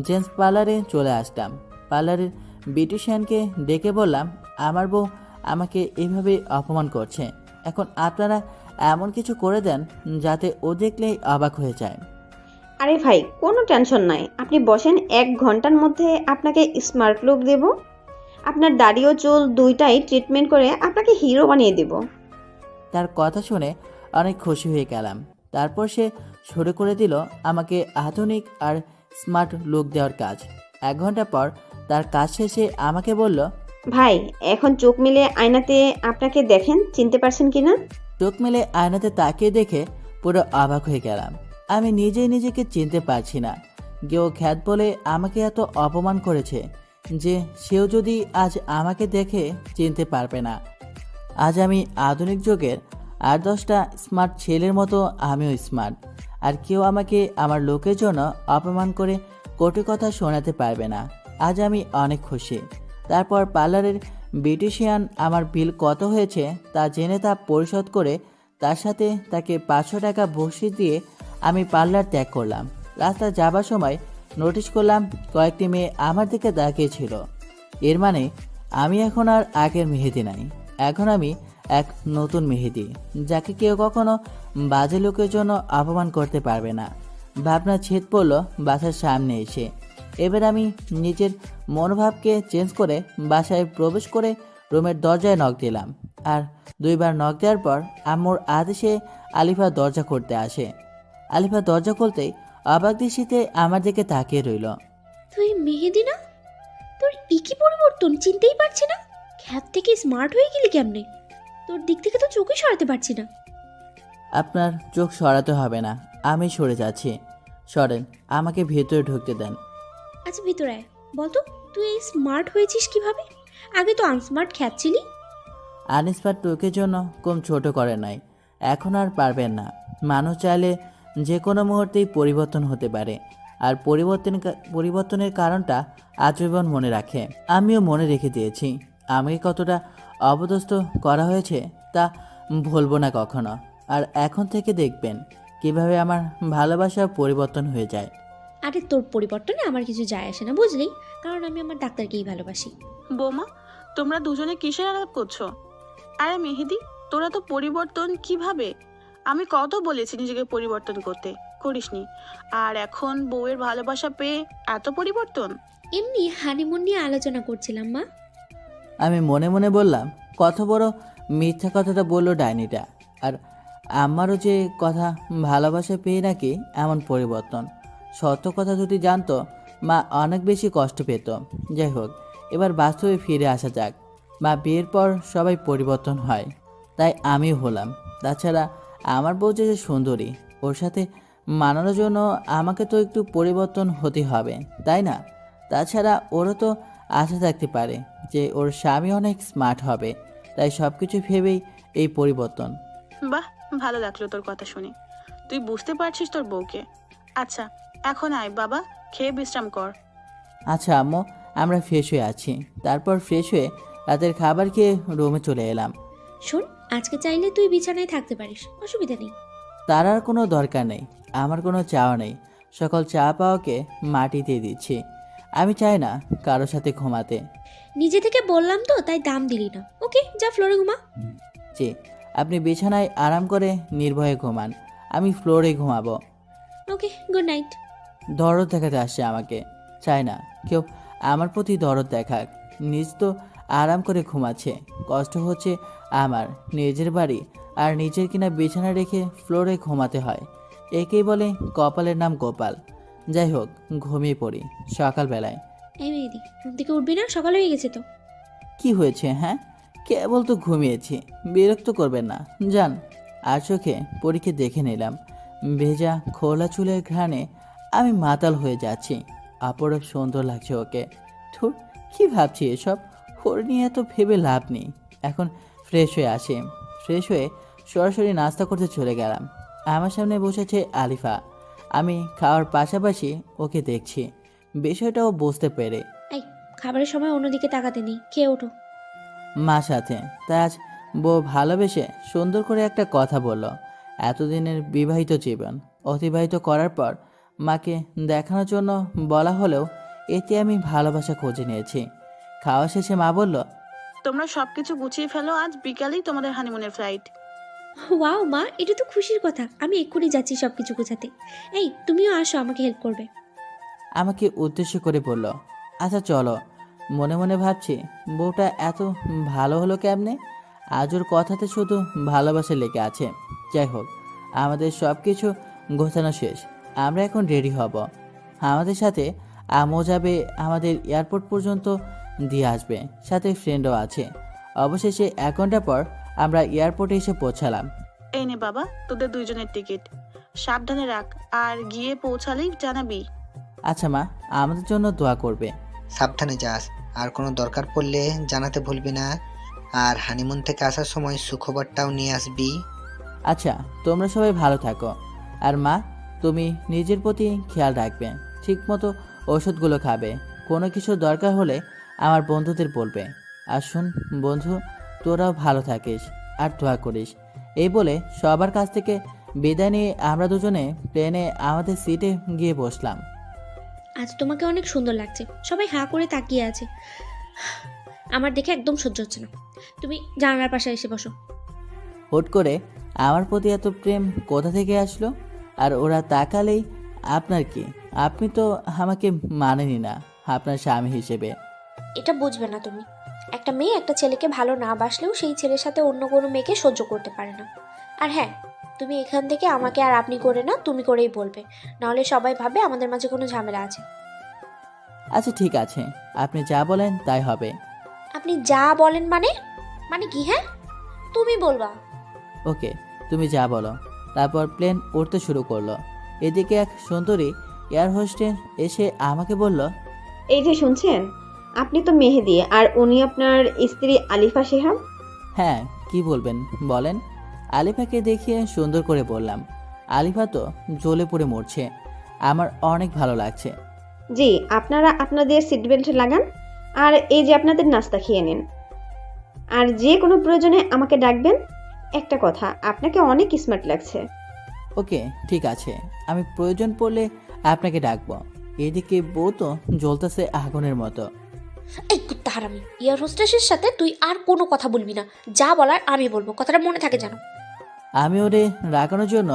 জেন্টস পার্লারে চলে আসলাম। পার্লারের বিউটিশিয়ানকে ডেকে বললাম, আমার বউ আমাকে এইভাবে অপমান করছে, এখন আপনারা এমন কিছু করে দেন যাতে ও দেখলেই অবাক হয়ে যায়। আরে ভাই, কোনো টেনশন নাই, আপনি বসেন, 1 ঘন্টার মধ্যে আপনাকে স্মার্ট লুক দেব। আপনার দাড়ি ও চুল দুইটাই ট্রিটমেন্ট করে আপনাকে হিরো বানিয়ে দেব। তার কথা শুনে অনেক খুশি হয়ে গেলাম। তারপর সে শুরু করে দিল আমাকে আধুনিক আর স্মার্ট লুক দেওয়ার কাজ। 1 ঘন্টা পর তার কাজ শেষে আমাকে বলল, ভাই, এখন চোখ মিলে আয়নাতে আপনাকে দেখেন, চিনতে পারছেন কিনা? চোখ মেলে আয়নাতে তাকিয়ে দেখে পুরো অবাক হয়ে গেলাম। আমি নিজেই নিজেকে চিনতে পারছি না। কেউ খ্যাত বলে আমাকে এত অপমান করেছে যে সেও যদি আজ আমাকে দেখে চিনতে পারবে না। আজ আমি আধুনিক যুগের আর 10টা স্মার্ট ছেলের মতো আমিও স্মার্ট, আর কেউ আমাকে আমার লোকের জন্য অপমান করে কটু কথা শোনাতে পারবে না। আজ আমি অনেক খুশি। তারপর পার্লারের বিউটিশিয়ান আমার বিল কত হয়েছে তা জেনে তা পরিশোধ করে তার সাথে তাকে 500 টাকা বকশিশ দিয়ে আমি পার্লার ত্যাগ করলাম। রাস্তা যাবার সময় নোটিশ করলাম কয়েকটি মেয়ে আমার দিকে তাকিয়েছিল। এর মানে আমি এখন আর আগের মেহেদি নাই, এখন আমি এক নতুন মেহেদি, যাকে কেউ কখনো বাজে লোকের জন্য অপমান করতে পারবে না। ভাবনা ছেদ পড়ল বাসার সামনে এসে। এবার আমি নিজের মনোভাবকে চেঞ্জ করে বাসায় প্রবেশ করে রুমের দরজায় নক দিলাম। আর 2 বার নক দেওয়ার পর আম্মুর আদেশে আলিফা দরজা খুলতে আসে। আলিফা দরজা খুলতেই অবাক দৃষ্টিতে আমার দিকে তাকিয়ে রইল। তুই মেহেদি না? তোর কি পরিবর্তন, চিনতেই পারছি না। খ্যাত থেকে স্মার্ট হয়ে গেলি কেমনে? তোর দিক থেকে তো চোখই সরাতে পারছি না। আপনার চোখ সরাতে হবে না, আমি সরে যাচ্ছি। সরেন, আমাকে ভেতরে ঢুকতে দেন। আচ্ছা ভিতরে আয়, বলতো তুই এই স্মার্ট হয়েছিস কিভাবে? আগে তো আনস্মার্ট খ্যাত ছিলি। আনস্মার্ট লোকের জন্য কম ছোট করে নাই, এখন আর পারবেন না। মানুষ চাইলে যে কোনো মুহূর্তেই পরিবর্তন হতে পারে। আর পরিবর্তনের কারণটা আজীবন মনে রাখে। আমিও মনে রেখে দিয়েছি আমাকে কতটা অপদস্থ করা হয়েছে তা ভুলবো না কখনো। আর এখন থেকে দেখবেন কিভাবে আমার ভালোবাসা পরিবর্তন হয়ে যায়। আরে তোর পরিবর্তনে আমার কিছু যায় আসে না, বুঝলি? কারণ আমি আমার ডাক্তারকেই ভালোবাসি। বৌমা, তোমরা দুজনে কিসের আলাপ করছো? আরে মেহেদি, তোরা তো পরিবর্তন কিভাবে? আমি কত বলেছি নিজেকে পরিবর্তন করতে, করিসনি। আর এখন বউয়ের ভালোবাসা পেয়ে এত পরিবর্তন? এমনি হানিমুন নিয়ে আলোচনা করছিলাম মা। আমি মনে মনে বললাম, কত বড় মিথ্যা কথাটা বললো ডাইনিটা। আর আমারও যে কথা ভালোবাসা পেয়ে নাকি এমন পরিবর্তন। সত্য কথা যদি জানতো মা অনেক বেশি কষ্ট পেত। যাই হোক, এবার বাস্তবে ফিরে আসা যাক। মা, বিয়ের পর সবাই পরিবর্তন হয়, তাই আমিও হলাম। তাছাড়া আমার বউ যে সুন্দরী, ওর সাথে মানানোর জন্য আমাকে তো একটু পরিবর্তন হতে হবে, তাই না? তাছাড়া ওরও তো আশা থাকতে পারে যে ওর স্বামী অনেক স্মার্ট হবে, তাই সব কিছু ভেবেই এই পরিবর্তন। বাহ, ভালো লাগলো তোর কথা শুনে। তুই বুঝতে পারছিস তোর বউকে। আচ্ছা, এখন আয় বাবা, খেয়ে বিশ্রাম কর। আচ্ছা আম্মু, আমরা ফ্রেশ হয়ে আছি। তারপর ফ্রেশ হয়ে রাতের খাবার খেয়ে রুমে চলে এলাম। শোন, আজকে চাইলে তুই বিছানায় থাকতে পারিস, অসুবিধা নেই। তার আর কোনো দরকার নেই, আমার কোনো চাওয়া নেই। সকল চা পাওয়াকে মাটিতে দিচ্ছি। আমি চাই না কারোর সাথে ঘুমাতে। নিজে থেকে বললাম তো, তাই দাম দিলি না। ওকে, যা ফ্লোরে ঘুমা। জি, আপনি বিছানায় আরাম করে নির্ভয়ে ঘুমান, আমি ফ্লোরে ঘুমাবো। ওকে, গুড নাইট। দরদ দেখাতে আসছে আমাকে, চাই না কেউ আমার প্রতি দরদ দেখাক। নিজ তো আরাম করে ঘুমাচ্ছে, কষ্ট হচ্ছে আমার। নিজের বাড়ি আর নিজের কিনা বিছানা রেখে ফ্লোরে ঘুমাতে হয়, একেই বলে কপালের নাম গোপাল। যাই হোক, ঘুমিয়ে পড়ি সকালবেলায়। এই মেহেদি, ঘুম থেকে উঠবি না? সকাল হয়ে গেছে তো। কি হয়েছে? হ্যাঁ, কেবল তো ঘুমিয়েছি, বিরক্ত করবেন না, যান। আর চোখে পরীকে দেখে নিলাম। ভেজা খোলা চুলের ঘ্রাণে আমি মাতাল হয়ে যাচ্ছি। অপরূপ সুন্দর লাগছে ওকে। ধুর, কি ভাবছি এসব? ওর নিয়ে এত ভেবে লাভ নেই। এখন ফ্রেশ হয়ে আসি। ফ্রেশ হয়ে সরাসরি নাস্তা করতে চলে গেলাম। আমার সামনে বসেছে আলিফা। আমি খাওয়ার পাশাপাশি ওকে দেখছি, বিষয়টাও বুঝতে পেরে। এই, খাবারের সময় অন্যদিকে তাকাতে নেই, খেয়ে ওঠো। মা সাথে তাই আজ বউ ভালোবেসে সুন্দর করে একটা কথা বলল। এতদিনের বিবাহিত জীবন অতিবাহিত করার পর মাকে দেখানোর জন্য বলা হলেও এতে আমি ভালোবাসা খুঁজে নিয়েছি। খাওয়া শেষে মা বলল, তোমরা সবকিছু গুছিয়ে ফেলো, আজ বিকালেই তোমাদের হানিমুনের ফ্লাইট। ওয়াও মা, এটা তো খুশির কথা। আমি এক্ষুনি যাচ্ছি সব কিছু গোছাতে। এই, তুমিও আসো, আমাকে হেল্প করবে। আমাকে উদ্দেশ্য করে বলল, আচ্ছা চলো। মনে মনে ভাবছি, বউটা এত ভালো হলো কেমনে? আজ ওর কথাতে শুধু ভালোবাসা লেগে আছে। যাই হোক, আমাদের সব কিছু গোছানো শেষ, আমরা এখন রেডি হব। আমাদের সাথে আমও যাবে, আমাদের এয়ারপোর্ট পর্যন্ত দিয়ে আসবে, সাথে ফ্রেন্ডও আছে। অবশেষে 1 ঘন্টা পর আমরা এয়ারপোর্টে এসে পৌঁছালাম। এই নে বাবা, তোদের দুইজনের টিকিট, সাবধানে রাখ, আর গিয়ে পৌঁছালেই জানাবি। আচ্ছা মা, আমাদের জন্য দোয়া করবে। সাবধানে যাস, আর কোনো দরকার পড়লে জানাতে ভুলবি না। আর হানিমুন থেকে আসার সময় সুখবরটাও নিয়ে আসবি। আচ্ছা, তোমরা সবাই ভালো থাকো। আর মা, তুমি নিজের প্রতি খেয়াল রাখবে, ঠিকমতো ওষুধগুলো খাবে। কোনো কিছু দরকার হলে আমার বন্ধুদের বলবে। আর শোন বন্ধু, তোরাও ভালো থাকিস আর দোয়া করিস। এই বলে সবার কাছ থেকে বিদায় নিয়ে আমরা দুজনে প্লেনে আমাদের সিটে গিয়ে বসলাম। আজ তোমাকে অনেক সুন্দর লাগছে। সবাই হাঁ করে তাকিয়ে আছে, আমার দেখে একদম সহ্য হচ্ছে না। তুমি জানালার পাশে এসে বসো। হুট করে আমার প্রতি এত প্রেম কোথা থেকে আসলো? আর ওরা তাকালেই আপনার কি? আপনি তো আমাকে মানেনি না আপনার স্বামী হিসেবে। এটা বুঝবে না তুমি। একটা মেয়ে একটা ছেলেকে ভালো না বাসলেও সেই ছেলের সাথে অন্য কোনো মেয়েকে সহ্য করতে পারে না। আর হ্যাঁ, তুমি এখান থেকে আমাকে আর আপনি করে না, তুমি করেই বলবে, নাহলে সবাই ভাবে আমাদের মাঝে কোনো ঝামেলা আছে। আচ্ছা ঠিক আছে, আপনি যা বলেন তাই হবে। আপনি যা বলেন মানে? মানে কি? হ্যাঁ, তুমি বলবা। ওকে, তুমি যা বলো। তারপর প্লেন উড়তে শুরু করলো। এদিকে এক সুন্দরী এয়ার হোস্টেস এসে আমাকে বলল, এই যে শুনছেন, আপনি তো মেহেদি আর উনি আপনার স্ত্রী আলিফা শিহাব। হ্যাঁ, কি বলবেন বলেন। আলিফাকে দেখিয়ে সুন্দর করে বললাম। আলিফা তো জ্বলে পড়ে মরছে। আমার অনেক ভালো লাগছে। জি, আপনারা আপনাদের সিট বেল্ট লাগান আর এই যে আপনাদের নাস্তা খেয়ে নিন। আর যে কোনো প্রয়োজনে আমাকে ডাকবেন। একটা কথা, আপনাকে অনেক স্মার্ট লাগছে। ওকে, ঠিক আছে, আমি প্রয়োজন পড়লে আপনাকে ডাকবো। এদিকে বউ তো জ্বলতেছে আগুনের মতো। এই কুত্তা হারামি, এয়ার হোস্টেসের সাথে তুই আর কোনো কথা বলবি না। যা বলার আমি বলবো, কথাটা মনে থাকে জানো। আমি ওরে রাগানোর জন্য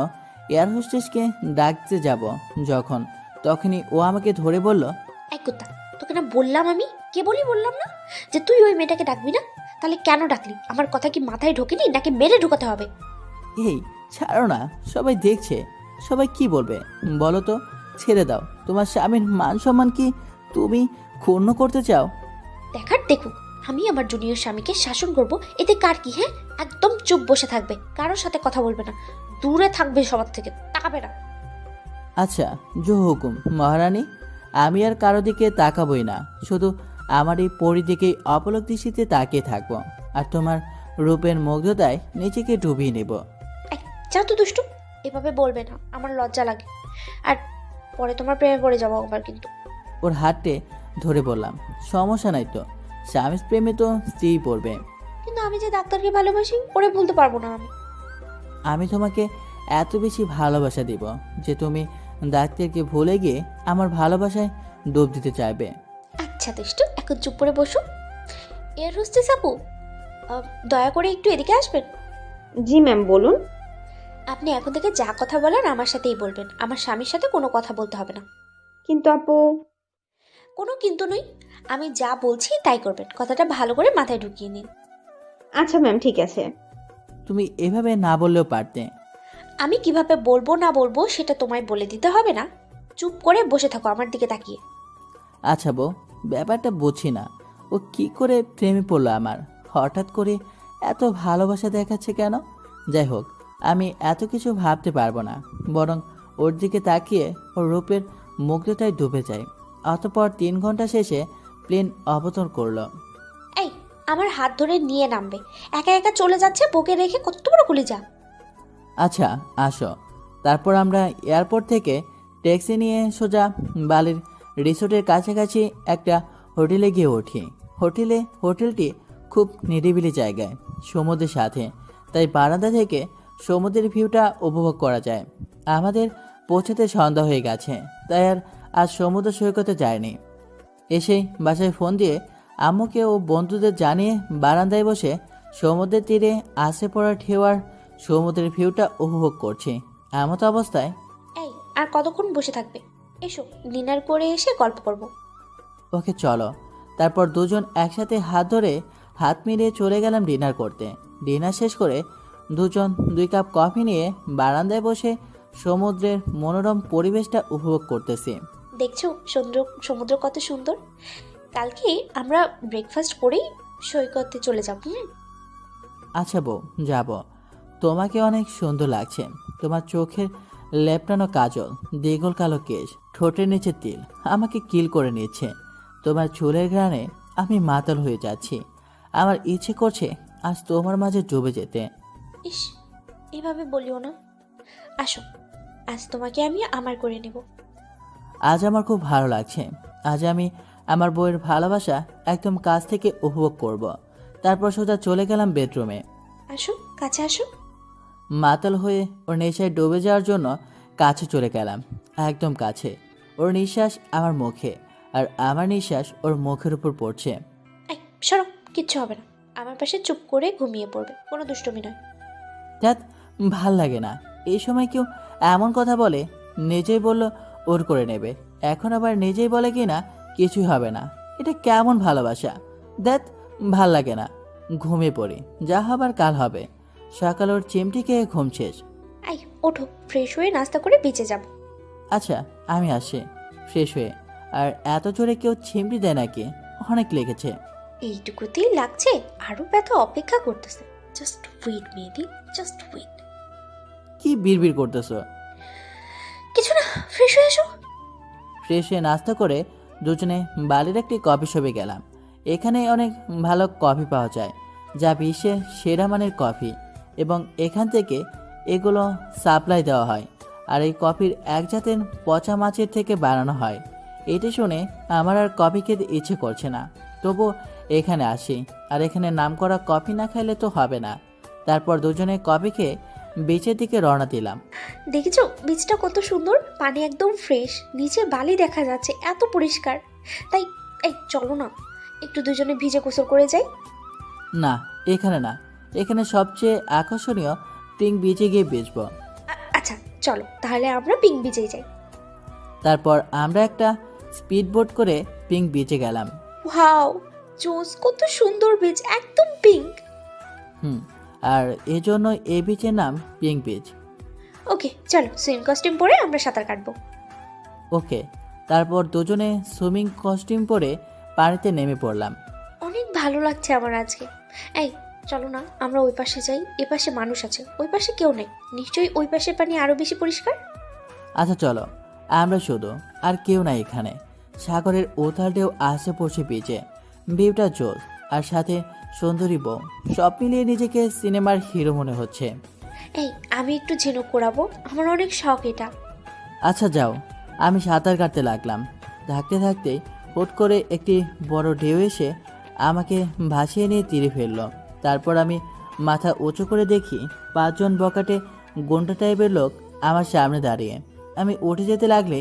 এয়ার হোস্টেসকে ডাকতে যাব যখন, তখনই ও আমাকে ধরে বলল, এই কুত্তা, তোকে না বললাম আমি, কে বললাম না যে তুই ওই মেয়েটাকে ডাকবি না? তাহলে কেন ডাকলি? আমার কথা কি মাথায় ঢোকেনি নাকি মেরে ঢোকাতে হবে? এই ছাড়ো না, সবাই দেখছে, সবাই কি বলবে বলো তো? ছেড়ে দাও, তোমার স্বামীর মান সম্মান কি তুমি ক্ষুণ্ণ করতে চাও? দেখার দেখুক, আমি আমার জুনিয়র স্বামীকে শাসন করব, এতে কার কি? হ্যাঁ, একদম চুপ বসে থাকবে, কারোর সাথে কথা বলবে না, দূরে থাকবে সবার থেকে, তাকাবে না। আচ্ছা, জো হুকুম মহারানী, আমি আর কারো দিকে তাকাবই না, শুধু আমার এই পরি দিকেই অপলক দৃষ্টিতে তাকিয়ে থাকবো, আর তোমার রূপের মুগ্ধতায় নিজেকে ডুবিয়ে নেব। যাও তো দুষ্টু, এভাবে বলবে না, আমার লজ্জা লাগে, আর পরে তোমার প্রেমে পড়ে যাবো আবার কিন্তু। ওর হাতটে ধরে বললাম, সমস্যা নাই তো, স্বামী প্রেমে তো স্ত্রী পড়বে। কিন্তু আমি যে ডাক্তারকে ভালোবাসি ওরে বলতে পারবো না আমি। আমি তোমাকে এত বেশি ভালোবাসা দিব যে তুমি ডাক্তারকে ভুলে গিয়ে আমার ভালোবাসায় ডুব দিতে চাইবে। আচ্ছা দুষ্টু, এখন চুপ করে বসো। এয়ার হোস্টেস আপু, দয়া করে একটু এদিকে আসবেন। জি ম্যাম, বলুন। আপনি এখন থেকে যা কথা বলার আমার সাথেই বলবেন, আমার স্বামীর সাথে কোনো কথা বলতে হবে না। কিন্তু আপু। কোনো কিন্তু নই, আমি যা বলছি তাই করবেন, কথাটা ভালো করে মাথায় ঢুকিয়ে নিন। আচ্ছা ম্যাম, ঠিক আছে। তুমি এভাবে না বললেও পারতে। আমি কিভাবে বলবো না বলবো সেটা তোমায় বলে দিতে হবে না, চুপ করে বসে থাকো আমার দিকে তাকিয়ে। আচ্ছা বউ, ব্যাপারটা বুঝি না, ও কি করে প্রেমে পড়লো আমার, হঠাৎ করে এত ভালোবাসা দেখাচ্ছে কেন? যাই হোক, আমি এত কিছু ভাবতে পারবো না, বরং ওর দিকে তাকিয়ে ওর রূপের মুগ্ধতায় ডুবে যাই। অতঃপর 3 ঘন্টা শেষে প্লেন অবতরণ করলো। এই, আমার হাত ধরে নিয়ে নামবে, একা একা চলে যাচ্ছে বুকে রেখে, কত বড় কলিজা। আচ্ছা আসো। তারপর আমরা এয়ারপোর্ট থেকে ট্যাক্সি নিয়ে সোজা বালির রিসোর্টের কাছাকাছি একটা হোটেলে গিয়ে উঠি। হোটেলটি খুব নিরিবিলি জায়গায়, সমুদ্রের সাথে, তাই বারান্দা থেকে সমুদ্রের ভিউটা উপভোগ করা যায়। আমাদের পৌঁছাতে সন্ধ্যা হয়ে গেছে, তাই আর আজ সমুদ্র সৈকতে যায়নি। এসেই বাসায় ফোন দিয়ে আম্মুকে ও বন্ধুদের জানিয়ে বারান্দায় বসে সমুদ্রের তীরে আসে পড়া ঢেউয়ার সমুদ্রের ভিউটা উপভোগ করছি। এমতো অবস্থায়, এই আর কতক্ষণ বসে থাকবে? এসো, ডিনার করে এসে গল্প করব। ওকে চলো। তারপর দুজন একসাথে হাত ধরে হাত মিলিয়ে চলে গেলাম ডিনার করতে। ডিনার শেষ করে দুজন 2 কাপ কফি নিয়ে বারান্দায় বসে সমুদ্রের মনোরম পরিবেশটা উপভোগ করতেছি। দেখছো সমুদ্র কত সুন্দর। কালকে আমরা ব্রেকফাস্ট করেই সৈকতে চলে যাব। আচ্ছা বউ, যাব। তোমাকে অনেক সুন্দর লাগছে, তোমার চোখের লেপটানো কাজল, দ্বিগুল কালো কেশ, ঠোঁটের নিচে তিল আমাকে কিল করে নিচ্ছে। তোমার চুলের ঘ্রাণে আমি মাতাল হয়ে যাচ্ছি। আমার ইচ্ছে করছে আজ তোমার মাঝে ডুবে যেতে। ইস, এভাবে বলিও না। আসো, আজ তোমাকে আমি আমার করে নেব। আজ আমার খুব ভালো লাগছে। আজ আমি আমার বউয়ের ভালোবাসা একদম কাছ থেকে উপভোগ করব। তারপর সোজা চলে গেলাম বেডরুমে। আসো, কাছে আসো। মাতাল হয়ে ওর নেশায় ডুবে যাওয়ার জন্য কাছে চলে গেলাম, একদম কাছে। ওর নিঃশ্বাস আমার মুখে, আর আমার নিঃশ্বাস ওর মুখের উপর পড়ছে। এই সরো, কিচ্ছু হবে না, আমার পাশে চুপ করে ঘুমিয়ে পড়বে, কোনো দুষ্টুমি নয়। ধ্যাৎ, ভাল লাগে না এই সময় কেউ এমন কথা বলে। নিজেই বলল ওর করে নেবে, এখন আবার নিজেই বলে কি না কিছুই হবে না। এটা কেমন ভালোবাসা? ধ্যাৎ, ভাল লাগে না। ঘুমিয়ে পড়ি, যা হবার কাল হবে। সকাল ওর চিমটি খেয়ে ঘুম শেষ। এই ওঠো, ফ্রেশ হয়ে নাস্তা করে বেঁচে যাব। আচ্ছা আমি আসি ফ্রেশ হয়ে। আর এত জোরে কেউ চিমটি দেয় নাকি? অনেক লেগেছে। এইটুকুতেই লাগছে, আরো ব্যথা অপেক্ষা করতেছে। Just wait maybe, just wait. কি বিড়বিড় করতেছো? কিছু না, ফ্রেশ হয়ে এসো। ফ্রেশ হয়ে নাস্তা করে দুজনে বালির একটি কফি শপে গেলাম। এখানে অনেক ভালো কফি পাওয়া যায়, যা বিশ্বের সেরা মানের কফি, এবং এখান থেকে এগুলো সাপ্লাই দেওয়া হয়। আর এই কফির এক জাতের পচা মাছের থেকে বানানো হয়। এটা শুনে আমার আর কফি খেতে ইচ্ছে করছে না, তবু এখানে আসি। আর এখানে নামকরা কফি না খাইলে তো হবে না। তারপর দুজনে কফি খেয়ে বিচের দিকে রওনা দিলাম। দেখেছো বীজটা কত সুন্দর, পানি একদম ফ্রেশ, নিচে বালি দেখা যাচ্ছে, এত পরিষ্কার। তাই এই চলো না একটু দুজনে ভিজে গোসল করে যাই। না, এখানে না, এখানে সবচেয়ে আকর্ষণীয় পিঙ্ক বিচে গিয়ে বেচবো। আচ্ছা চলো তাহলে আমরা পিঙ্ক বিচে যাই। তারপর আমরা একটা স্পিড বোট করে পিঙ্ক বিচে গেলাম। ওয়াও জোস, কত সুন্দর বীজ, একদম পিঙ্ক। আর এজন্য এই বিচের নাম পিঙ্ক বিচ। ওকে চলো সুইম কস্টিউম পরে আমরা সাঁতার কাটবো। ওকে। তারপর দুজনে সুইমিং কস্টিউম পরে পানিতে নেমে পড়লাম। অনেক ভালো লাগছে আমার আজকে। এই চলো না আমরা ওই পাশে যাই, এ পাশে মানুষ আছে, ওই পাশে কেউ নেই, নিশ্চয়ই ওই পাশের পানি আরো বেশি পরিষ্কার। আচ্ছা চলো, আমরা শুধু, আর কেউ নাই এখানে। সাগরের ওথালটেও আসে পড়ছে বিচে, ভিউটা জোর, আর সাথে সুন্দরী বউ, সব মিলিয়ে নিজেকে সিনেমার হিরো মনে হচ্ছে। এই আমি একটু ঝিনুক করাবো, আমার অনেক শখ এটা। আচ্ছা যাও। আমি সাঁতার কাটতে লাগলাম। থাকতে থাকতে হুট করে একটি বড় ঢেউ এসে আমাকে ভাসিয়ে নিয়ে তীরে ফেলল। তারপর আমি মাথা উঁচু করে দেখি 5 জন বকাটে গুন্ডা টাইপের লোক আমার সামনে দাঁড়িয়ে। আমি উঠে যেতে লাগলে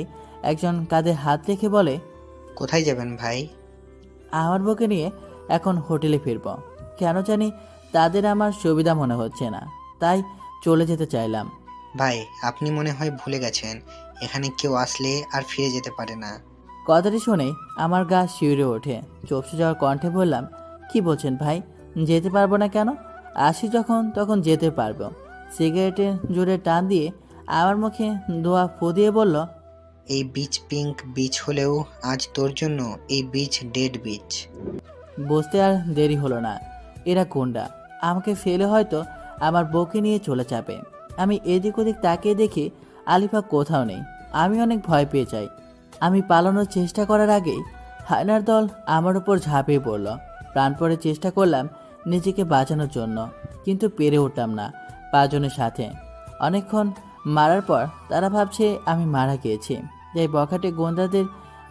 একজন কাঁধে হাত রেখে বলে, কোথায় যাবেন ভাই? আমার বউকে নিয়ে এখন হোটেলে ফিরব। কেন জানি তাদের আমার সুবিধা মনে হচ্ছে না, তাই চলে যেতে চাইলাম। ভাই আপনি মনে হয় ভুলে গেছেন, এখানে কেউ আসলে আর ফিরে যেতে পারে না। কথাটি শুনে আমার গা শিউরে ওঠে। চোপসে যাওয়ার কণ্ঠে বললাম, কি বলছেন ভাই? যেতে পারবো না কেন? আসি যখন তখন যেতে পারবো। সিগারেটের জোরে টান দিয়ে আমার মুখে ধোয়া ফু দিয়ে বলল, এই বিচ পিঙ্ক বিচ হলেও আজ তোর জন্য এই বিচ ডেড বিচ। বুঝতে আর দেরি হলো না, এরা গুন্ডা। আমাকে ফেলে হয়তো আমার বউকে নিয়ে চলে যাবে। আমি এদিক ওদিক তাকিয়ে দেখি আলিফা কোথাও নেই। আমি অনেক ভয় পেয়ে যাই। আমি পালানোর চেষ্টা করার আগেই হায়নার দল আমার উপর ঝাঁপিয়ে পড়ল। প্রাণপণে চেষ্টা করলাম নিজেকে বাঁচানোর জন্য, কিন্তু পেরে উঠলাম না 5 জনের সাথে। অনেকক্ষণ মারার পর তারা ভাবছে আমি মারা গিয়েছি। তাই বখাটে গোন্ডাদের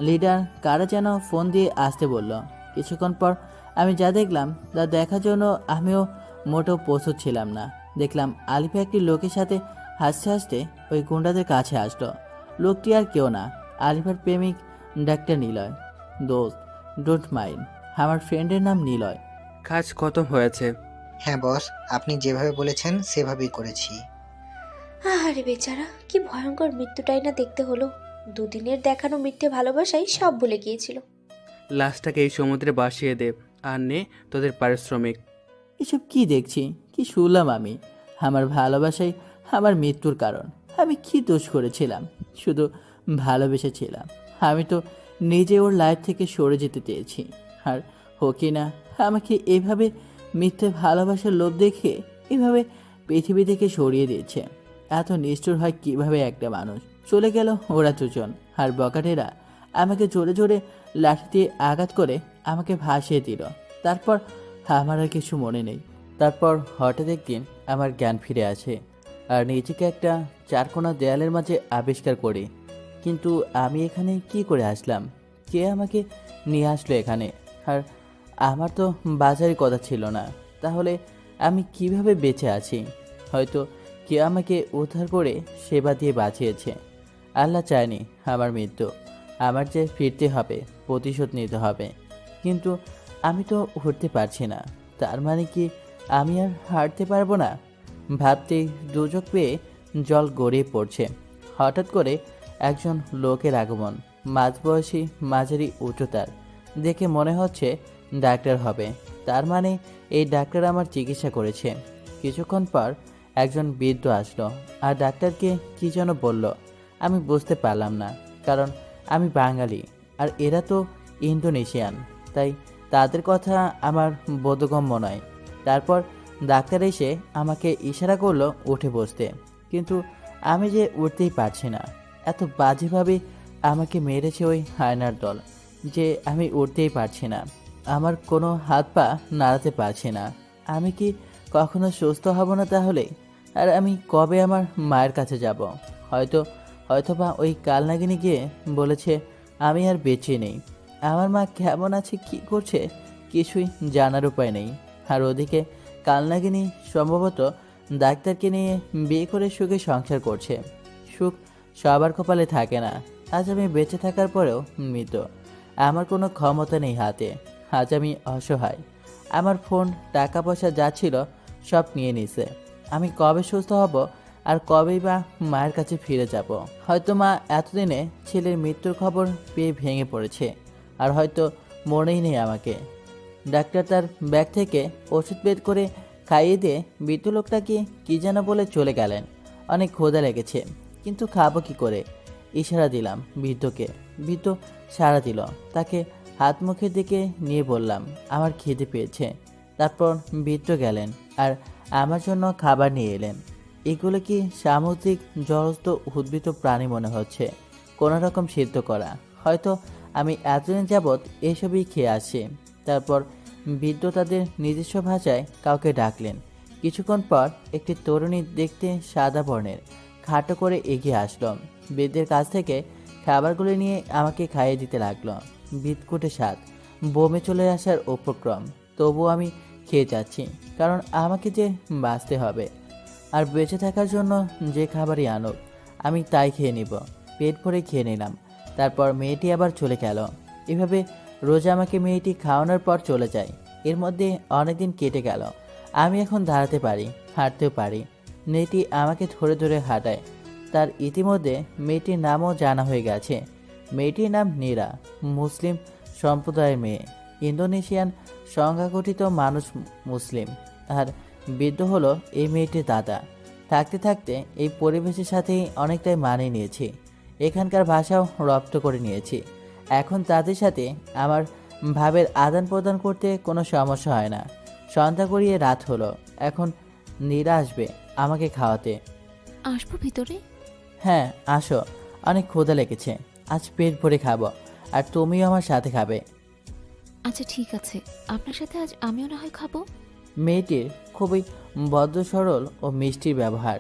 লিডার কারা যেন ফোন দিয়ে আসতে বলল। কিছুক্ষণ পর আমি যা দেখলাম তা দেখার জন্য আমিও মোটেও প্রস্তুত ছিলাম না। দেখলাম আলিফা একটি লোকের সাথে হাসতে হাসতে ওই গুন্ডাদের কাছে আসলো। লোকটি আর কেউ না, আলিফার প্রেমিক ডাক্তার নিলয়। দোস্ত, ডোন্ট মাইন্ড, আমার ফ্রেন্ডের নাম নিলয়। কাজ খতম হয়েছে। হ্যাঁ বস, আপনি যেভাবে বলেছেন সেভাবেই করেছি। আরে বেচারা, কি ভয়ঙ্কর মৃত্যুটাই না দেখতে হলো। দুদিনের দেখানো মিথ্যে ভালোবাসাই সব ভুলে গিয়েছিল। লাশটাকে এই সমুদ্রে ভাসিয়ে দে, আর নে তোদের পারিশ্রমিক। এসব কি দেখছি, কি শুনলাম আমি? আমার ভালোবাসাই আমার মৃত্যুর কারণ। আমি কি দোষ করেছিলাম? শুধু ভালোবেসেছিলাম। আমি তো নিজে ওর লাইফ থেকে সরে যেতে চেয়েছি, আর হোকি না আমাকে এভাবে মিথ্যে ভালোবাসার লোভ দেখে এভাবে পৃথিবী থেকে সরিয়ে দিয়েছে। এত নিষ্ঠুর হয় কিভাবে একটা মানুষ? চলে গেল ওরা দুজন, আর বকাটেরা আমাকে জোরে জোরে লাঠি দিয়ে আঘাত করে আমাকে ভাসিয়ে দিল। তারপর আমার আর কিছু মনে নেই। তারপর হঠাৎ একদিন আমার জ্ঞান ফিরে আসে, আর নিজেকে একটা চারকোনা দেয়ালের মাঝে আবিষ্কার করি। কিন্তু আমি এখানে কি করে আসলাম? কে আমাকে নিয়ে আসলো এখানে? আর আমার তো বাজারের কথা ছিল না, তাহলে আমি কিভাবে বেঁচে আছি? হয়তো কে আমাকে উদ্ধার করে সেবা দিয়ে বাঁচিয়েছে। আল্লাহ চায়নি আমার মৃত্যু। আমার যে ফিরতে হবে, প্রতিশোধ নিতে হবে। কিন্তু আমি তো উঠতে পারছি না। তার মানে কি আমি আর হাঁটতে পারবো না? ভাবতেই দুচোখ পেয়ে জল গড়িয়ে পড়ছে। হঠাৎ করে একজন লোকের আগমন, মাঝবয়সী, মাঝারি উচ্চতার, দেখে মনে হচ্ছে ডাক্তার হবে। তার মানে এই ডাক্তার আমার চিকিৎসা করেছে। কিছুক্ষণ পর একজন বৃদ্ধ আসলো আর ডাক্তারকে কি যেন বলল। আমি বুঝতে পারলাম না, কারণ আমি বাঙালি আর এরা তো ইন্দোনেশিয়ান, তাই তাদের কথা আমার বোধগম্য নয়। তারপর ডাক্তার এসে আমাকে ইশারা করলো উঠে বসতে, কিন্তু আমি যে উঠতেই পারছি না। এত বাজেভাবে আমাকে মেরেছে ওই হায়নার দল যে আমি উঠতেই পারছি না। আমার কোনো হাত পা নাড়াতে পারছি না। আমি কি কখনো সুস্থ হব না তাহলে? আর আমি কবে আমার মায়ের কাছে যাব? হয়তোবা ওই কালনাগিনী গিয়ে বলেছে আমি আর বেঁচে নেই। আমার মা কেমন আছে, কি করছে, কিছুই জানার উপায় নেই। আর ওদিকে কালনাগিনী সম্ভবত ডাক্তারকে নিয়ে বিয়ে করে সুখে সংসার করছে। সুখ সবার কপালে থাকে না। আজ আমি বেঁচে থাকার পরেও মৃত। আমার কোনো ক্ষমতা নেই হাতে। আজ আমি অসহায়। আমার ফোন, টাকা পয়সা যা ছিল সব নিয়ে নিছে। আমি কবে সুস্থ হব আর কবেই বা মায়ের কাছে ফিরে যাব? হয়তো মা এতদিনে ছেলের মৃত্যুর খবর পেয়ে ভেঙে পড়েছে, আর হয়তো মনেই নেই আমাকে। ডাক্তার তার ব্যাগ থেকে ওষুধ বের করে খাইয়ে দিয়ে বৃদ্ধ লোকটাকে কী যেন বলে চলে গেলেন। অনেক ক্ষুধা লেগেছে, কিন্তু খাবো কি করে? ইশারা দিলাম বৃদ্ধকে। বৃদ্ধ সাড়া দিল। তাকে হাত মুখের দিকে নিয়ে বললাম আমার খিদে পেয়েছে। তারপর বৃদ্ধ গেলেন আর আমার জন্য খাবার নিয়ে এলেন। এগুলো কি সামুদ্রিক জলস্থ উদ্ভিদ প্রাণী মনে হচ্ছে, কোনো রকম সিদ্ধ করা। হয়তো আমি এতদিন যাবৎ এসবই খেয়ে আসছি। তারপর বৃদ্ধ তাদের নিজস্ব ভাষায় কাউকে ডাকলেন। কিছুক্ষণ পর একটি তরুণী, দেখতে সাদা বর্ণের, খাটো করে এগিয়ে আসলো। বৃদ্ধের কাছ থেকে খাবারগুলো নিয়ে আমাকে খাইয়ে দিতে লাগলো। বিদকুটে স্বাদ, বমে চলে আসার উপক্রম। তবুও আমি খেয়ে যাচ্ছি, কারণ আমাকে যে বাঁচতে হবে। আর বেঁচে থাকার জন্য যে খাবারই আনুক আমি তাই খেয়ে নিব। পেট ভরে খেয়ে নিলাম। তারপর মেয়েটি আবার চলে গেল। এভাবে রোজ আমাকে মেয়েটি খাওয়ানোর পর চলে যায়। এর মধ্যে অনেকদিন কেটে গেল। আমি এখন দাঁড়াতে পারি, হাঁটতেও পারি। মেয়েটি আমাকে ধরে ধরে হাঁটায়। তার ইতিমধ্যে মেয়েটির নামও জানা হয়ে গেছে। মেয়েটির নাম নীরা, মুসলিম সম্প্রদায়ের মেয়ে। ইন্দোনেশিয়ান সংখ্যাগঠিত মানুষ মুসলিম। আর বৃদ্ধ হলো এই মেয়েটির দাদা। থাকতে থাকতে এই পরিবেশের সাথেই অনেকটাই মানিয়ে নিয়েছি। এখানকার ভাষাও রপ্ত করে নিয়েছি। এখন তাদের সাথে আমার ভাবের আদান প্রদান করতে কোনো সমস্যা হয় না। সন্ধ্যা গড়িয়ে রাত হলো। এখন নীরা আসবে আমাকে খাওয়াতে। আসবো ভিতরে? হ্যাঁ আসো, অনেক ক্ষুধা লেগেছে। আজ পেট ভরে খাবো, আর তুমিও আমার সাথে খাবে। আচ্ছা ঠিক আছে, আপনার সাথে আজ আমিও না হয় খাবো। মেয়েটির খুবই বদ্ধ সরল ও মিষ্টির ব্যবহার।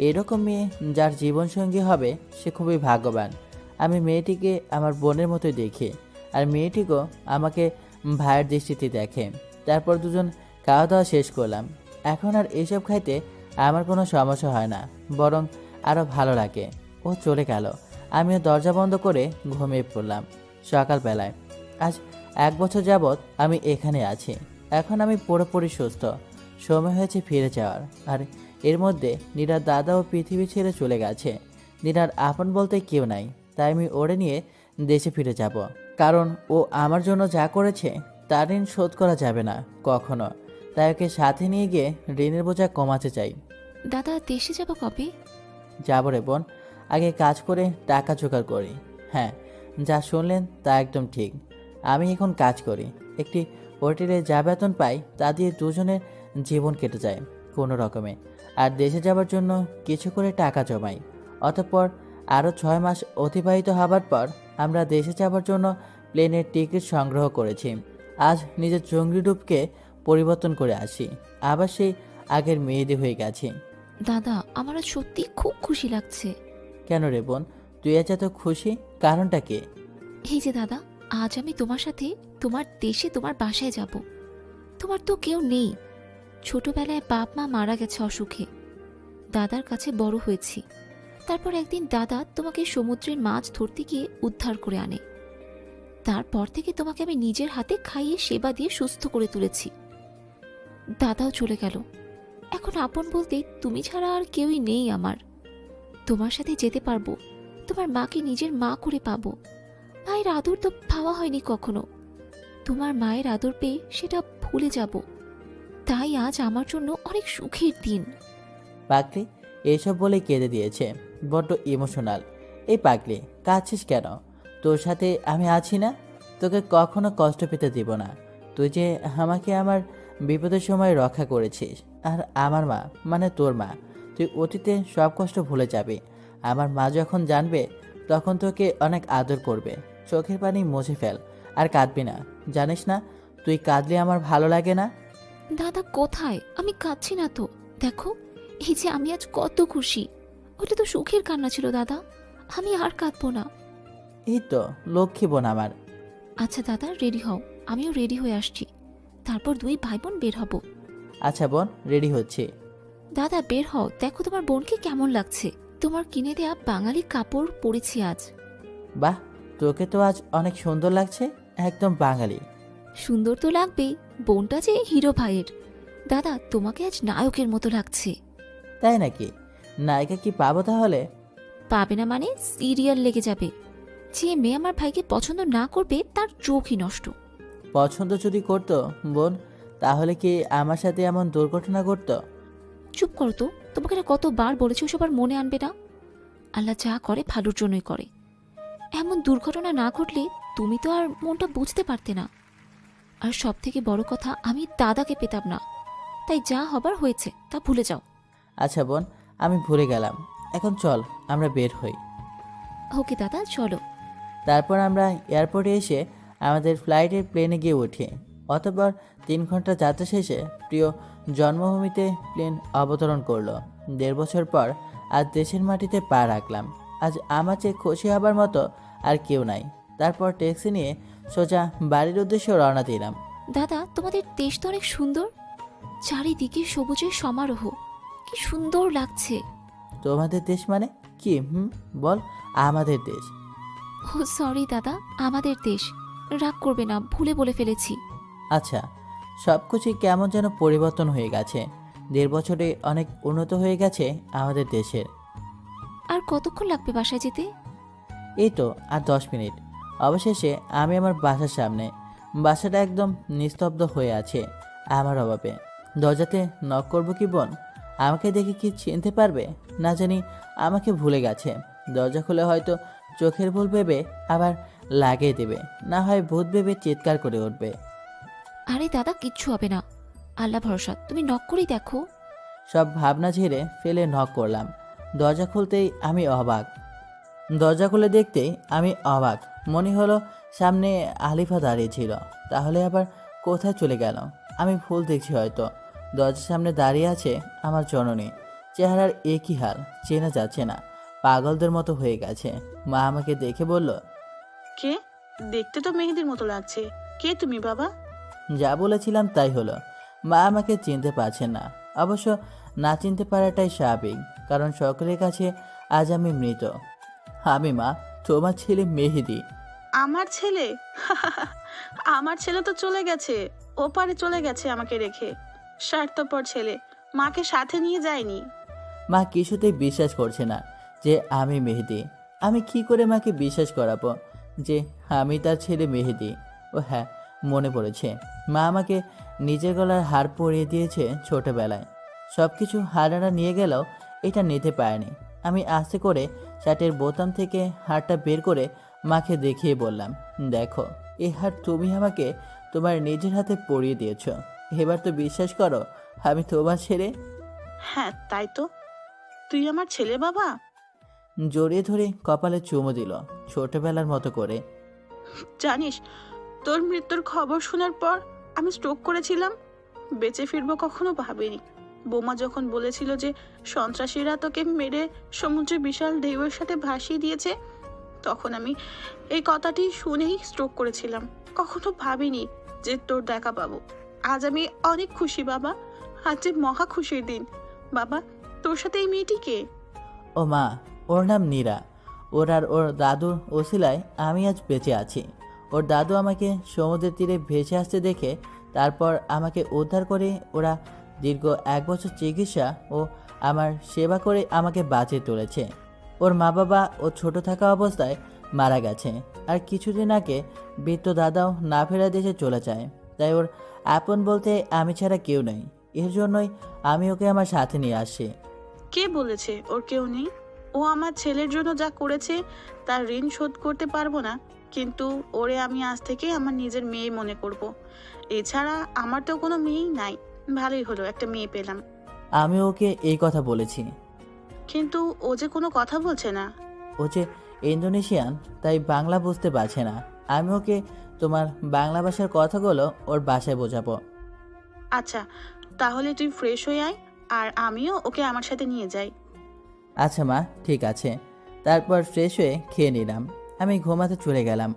এরকম মেয়ে যার জীবনসঙ্গী হবে সে খুবই ভাগ্যবান। আমি মেয়েটিকে আমার বোনের মতোই দেখি, আর মেয়েটিকেও আমাকে ভাইয়ের দৃষ্টিতে দেখে। তারপর দুজন খাওয়া দাওয়া শেষ করলাম। এখন আর এসব খাইতে আমার কোনো সমস্যা হয় না, বরং আরও ভালো লাগে। ও চলে গেল। আমিও দরজা বন্ধ করে ঘুমিয়ে পড়লাম। সকালবেলায় আজ 1 বছর যাবৎ আমি এখানে আছি। এখন আমি পুরোপুরি সুস্থ। সময় হয়েছে ফিরে যাওয়ার। আর এর মধ্যে নীরার দাদাও পৃথিবী ছেড়ে চলে গেছে। নীরার আপন বলতে কেউ নাই, তাই আমি ওরে নিয়ে দেশে ফিরে যাব। কারণ ও আমার জন্য যা করেছে তার ঋণ শোধ করা যাবে না কখনো। তাই ওকে সাথে নিয়ে গিয়ে ঋণের বোঝা কমাতে চাই। দাদা দেশে যাব কবে? যাবো রে বোন, আগে কাজ করে টাকা জোগাড় করি। হ্যাঁ, যা শুনলেন তা একদম ঠিক। আমি এখন কাজ করি, একটি হোটেলে যা বেতন পাই তা দিয়ে দুজনের জীবন কেটে যায় কোনো রকমে। আর দেশে যাবার জন্য কিছু করে টাকা জমাই। অতঃপর আরও 6 মাস অতিবাহিত হবার পর আমরা দেশে যাবার জন্য প্লেনের টিকিট সংগ্রহ করেছি। আজ নিজের চঙ্গি ডুবকে পরিবর্তন করে আসি, আবার সেই আগের মেয়েদে হয়ে গেছি। দাদা আমার আজ সত্যি খুব খুশি লাগছে। কেন রে বোন, তুই আজ এত খুশি, কারণটা কি? এই যে দাদা, আজ আমি তোমার সাথে তোমার দেশে তোমার বাসায় যাব। তোমার তো কেউ নেই। ছোটবেলায় বাপ মা মারা গেছে অসুখে। দাদার কাছে বড় হয়েছি। তারপর একদিন দাদা তোমাকে সমুদ্রের মাছ ধরতে গিয়ে উদ্ধার করে আনে। তারপর থেকে তোমাকে আমি নিজের হাতে খাইয়ে সেবা দিয়ে সুস্থ করে তুলেছি। দাদাও চলে গেল। এখন আপন বলতে তুমি ছাড়া আর কেউই নেই আমার। তোমার সাথে যেতে পারবো, তোমার মাকে নিজের মা করে পাবো। মায়ের আদর তো পাওয়া হয়নি কখনো। তোমার মায়ের আদর পেয়ে সেটা ভুলে যাব। তাই আজ আমার জন্য অনেক সুখের দিন। পাগলি এসব বলে কেঁদে দিয়েছে, বড্ড ইমোশনাল। এই পাগলি কাঁদছিস কেন? তোর সাথে আমি আছি না, তোকে কখনো কষ্ট পেতে দিব না। তুই যে আমাকে আমার বিপদের সময় রক্ষা করেছিস। আর আমার মা মানে তোর মা, তুই অতীতে সব কষ্ট ভুলে যাবি। আমার মা যখন জানবে তখন তোকে অনেক আদর করবে। চোখের পানি মুছে ফেল, আর কাঁদবি না। জানিস না তুই কাঁদলে আমার ভালো লাগে না। দাদা কোথায়? আমি কাঁদছি না তো। দেখো এই যে আমি আজ কত খুশি। ওটা তো সুখের কান্না ছিল দাদা, আমি আর কাঁদবো না। এই তো লক্ষ্মী বোন আমার। আচ্ছা দাদা, রেডি হও, আমিও রেডি হয়ে আসছি, তারপর দুই ভাই বোন বের হব। আচ্ছা বোন, রেডি হচ্ছে। দাদা বের হও, দেখো তোমার বোনকে কেমন লাগছে। তোমার কিনে দেয়া বাঙালি কাপড় পরেছি আজ। বাহ, তোকে তো আজ অনেক সুন্দর লাগছে, একদম বাঙালি। সুন্দর তো লাগবেই, বোনটা যে হিরো ভাইয়ের। দাদা তোমাকে আজ নায়কের মতো লাগছে। তাই নাকি? নায়িকা কি পাবো তাহলে? পাবে না মানে সিরিয়াল লেগে যাবে। যে মেয়ে আমার ভাইকে পছন্দ না করবে তার চোখই নষ্ট। পছন্দ যদি করতো বোন, তাহলে কি আমার সাথে এমন দুর্ঘটনা ঘটতো? চুপ করো তো, তোমাকে না কতবার বলেছি ওসব আর মনে আনবে না। আল্লাহ যা করে ভালোর জন্যই করে। এমন দুর্ঘটনা না ঘটলে তুমি তো আর মনটা বুঝতে পারতে না। আর সব থেকে বড় কথা, আমি দাদাকে পেতাম না, তাই যা হবার হয়েছে তা ভুলে যাও। আচ্ছা বোন, আমি ভুলে গেলাম। এখন চল আমরা বের হই। ওকে দাদা, চলো। তারপর আমরা এয়ারপোর্টে এসে আমাদের ফ্লাইটের প্লেনে গিয়ে উঠি। অতঃপর 3 ঘন্টা যাত্রা শেষে প্রিয় জন্মভূমিতে প্লেন অবতরণ করলো। 1.5 বছর পর আজ দেশের মাটিতে পা রাখলাম। আজ আমার চেয়ে খুশি হবার মতো আর কেউ নাই। তারপর ট্যাক্সি নিয়ে সোজা বাড়ির উদ্দেশ্যে রওনা দিলাম। দাদা তোমাদের দেশ তো অনেক সুন্দর, চারিদিকে সবুজের সমারোহ, কি সুন্দর লাগছে। তোমাদের দেশ মানে কি? বল। আমাদের দেশ। ও সরি দাদা, আমাদের দেশ। রাগ করবে না, ভুলে বলে ফেলেছি। আচ্ছা, সব কিছুই কেমন যেন পরিবর্তন হয়ে গেছে। 1.5 বছরে অনেক উন্নত হয়ে গেছে আমাদের দেশের। আর কতক্ষণ লাগবে বাসায় যেতে? এই তো আর 10 মিনিট। অবশেষে আমি আমার বাসার সামনে। বাসাটা একদম নিস্তব্ধ হয়ে আছে আমার অভাবে। দরজাতে নক করবো কি বোন? আমাকে দেখে কি চিনতে পারবে? না জানি আমাকে ভুলে গেছে। দরজা খুলে হয়তো চোখের ভুল ভেবে আবার লাগিয়ে দেবে, না হয় ভূত ভেবে চিৎকার করে উঠবে। আরে দাদা, কিচ্ছু হবে না, আল্লাহ ভরসা। তুমি নক করেই দেখো। সব ভাবনা ঝেড়ে ফেলে নক করলাম। দরজা খুলতেই আমি অবাক। দরজা খুলে দেখতেই আমি অবাক। মনে হলো সামনে আলিফা দাঁড়িয়ে ছিল। তাহলে আবার কোথায় চলে গেল? আমি ভুল দেখছি হয়তো। দরজার সামনে দাঁড়িয়ে আছে আমার জননী। চেহারার একই হাল, চেনা যাচ্ছে না, পাগলদের মতো হয়ে গেছে। মা আমাকে দেখে বলল, কে? দেখতে তো মেহেদির মতো লাগছে। কে তুমি বাবা? যা বলেছিলাম তাই হলো। মা আমাকে চিনতে পারছেন না। অবশ্য না চিনতে পারাটাই স্বাভাবিক, কারণ সকলের কাছে আজ আমি মৃত। আমি মা, তোমার ছেলে মেহেদি। আমার ছেলে? আমার ছেলে তো চলে গেছে, ওপারে চলে গেছে আমাকে রেখে। স্বার্থপর ছেলে, মাকে সাথে নিয়ে যায়নি। মা কিছুতেই বিশ্বাস করছে না যে আমি মেহেদি। আমি কি করে মাকে বিশ্বাস করাবো যে আমি তার ছেলে মেহেদি? ও হ্যাঁ, মনে পড়েছে, মা আমাকে নিজের গলার হার পরিয়ে দিয়েছে ছোটবেলায়। সব কিছু হারারা নিয়ে গেলেও এটা নিতে পারেনি। আমি আস্তে করে শার্টের বোতাম থেকে হারটা বের করে মাকে দেখিয়ে বললাম, দেখো, এই হার তুমি আমাকে তোমার নিজের হাতে পরিয়ে দিয়েছ। এবার তো বিশ্বাস করো আমি তোমার ছেলে। হ্যাঁ তাই তো, তুই আমার ছেলে বাবা। জড়িয়ে ধরে কপালে চুমু দিল ছোটবেলার মতো করে। জানিস, তোর মৃত্যুর খবর শোনার পর আমি স্ট্রোক করেছিলাম। বেঁচে ফিরবো কখনো ভাবিনি। বোমা যখন বলেছিল যে সন্ত্রাসীরা তোকে মেরে সমুদ্রের বিশাল ঢেউয়ের সাথে ভাসিয়ে দিয়েছে, তখন আমি এই কথাটি শুনেই স্ট্রোক করেছিলাম। কখনো ভাবিনি যে তোর দেখা পাবো। আজ আমি অনেক খুশি বাবা, আজ যে মহা খুশির দিন। বাবা, তোর সাথে এই মেয়েটি কে? ও মা, ওর নাম নীরা। ওর আর ওর দাদুর ওসিলায় আমি আজ বেঁচে আছি। ওর দাদু আমাকে সমুদ্রের তীরে ভেসে আসতে দেখে তারপর আমাকে উদ্ধার করে ওরা দীর্ঘ 1 বছর চিকিৎসা ও আমার সেবা করে আমাকে বাঁচিয়ে তুলেছে। ওর মা বাবা ও ছোট থাকা অবস্থায় মারা গেছে। আর কিছুদিন আগে বৃদ্ধ দাদাও না ফেরা দেশে চলে যায়। তাই ওর আপন বলতে আমি ছাড়া কেউ নেই। এর জন্যই আমি ওকে আমার সাথে নিয়ে আসি। কে বলেছে ওর কেউ নেই? ও আমার ছেলের জন্য যা করেছে তার ঋণ শোধ করতে পারবো না, কিন্তু ওরে আমি আজ থেকে আমার নিজের মেয়ে মনে করব। এছাড়া আমার তো কোনো মেয়েই নাই। ভালোই হলো একটা মেয়ে পেলাম। আমি ওকে এই কথা বলেছি। কিন্তু ও যে কোনো কথা বলছে না। ও যে ইন্দোনেশিয়ান, তাই বাংলা বুঝতে পারছে না। আমি ওকে তোমার বাংলা ভাষার কথাগুলো ওর বাসায় বোঝাবো। আচ্ছা, তাহলে তুই ফ্রেশ হয়ে আয়, আর আমিও ওকে আমার সাথে নিয়ে যাই। আচ্ছা মা, ঠিক আছে। তারপর ফ্রেশ হয়ে খেয়ে নিলাম। আমি ঘুমাতে চলে গেলাম,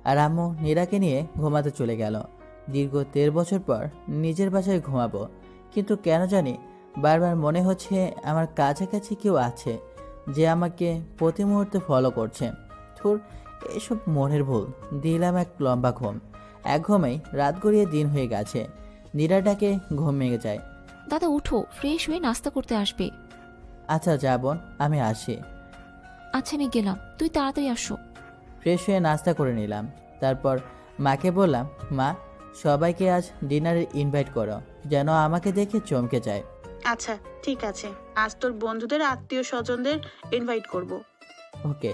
আর আম্মু নীরাকে নিয়ে ঘুমাতে চলে গেল। দীর্ঘ 13 বছর পর নিজের বাসায় ঘুমাবো, কিন্তু কেন জানি বারবার মনে হচ্ছে আমার কাছাকাছি কেউ আছে যে আমাকে প্রতি মুহূর্তে ফলো করছে। থুর, এসব মনের ভুল। দিলাম এক লম্বা ঘুম। এক ঘুমেই রাত গড়িয়ে দিন হয়ে গেছে। নীরাটাকে ঘুম ভেঙে যায়। দাদা উঠো, ফ্রেশ হয়ে নাস্তা করতে আসবে। আচ্ছা যা বোন, আমি আসি। আচ্ছা আমি গেলাম, তুই তাড়াতাড়ি আসো। ফ্রেশ হয়ে নাস্তা করে নিলাম। তারপর মাকে বললাম, মা, সবাইকে আজ ডিনারে ইনভাইট করো, যেন আমাকে দেখে চমকে যায়। আচ্ছা ঠিক আছে, আজ তোর বন্ধুদের আত্মীয় স্বজনদের ইনভাইট করব। ওকে।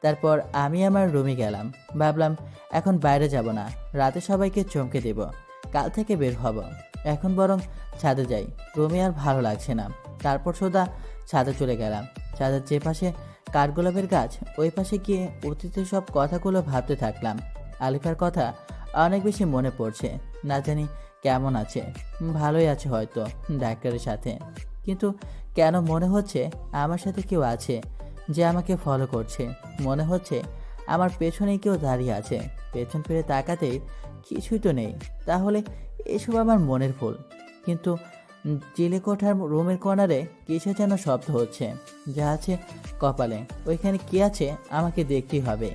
তারপর আমি আমার রুমে গেলাম। ভাবলাম এখন বাইরে যাব না, রাতে সবাইকে চমকে দেব। কাল থেকে বের হব। এখন বরং ছাদে যাই, রুমে আর ভালো লাগছে না। তারপর সোজা ছাদে চলে গেলাম। ছাদের যে পাশে কাঠগোলাপের গাছ, ওই পাশে গিয়ে অতীতের সব কথাগুলো ভাবতে থাকলাম। আলিফার কথা অনেক বেশি মনে পড়ছে। না জানি কেমন আছে, ভালোই আছে হয়তো ডাক্তারের সাথে। কিন্তু কেন মনে হচ্ছে আমার সাথে কেউ আছে যে আমাকে ফলো করছে। মনে হচ্ছে আমার পেছনেই কেউ দাঁড়িয়ে আছে। পেছন ফিরে তাকাতেই কিছুই তো নেই। তাহলে এসব আমার মনের ভুল। কিন্তু চিলেকোঠার রুমের কর্নারে কিছু যেন শব্দ হচ্ছে। যা আছে কপালে, ওইখানে কি আছে আমাকে দেখতেই হবে।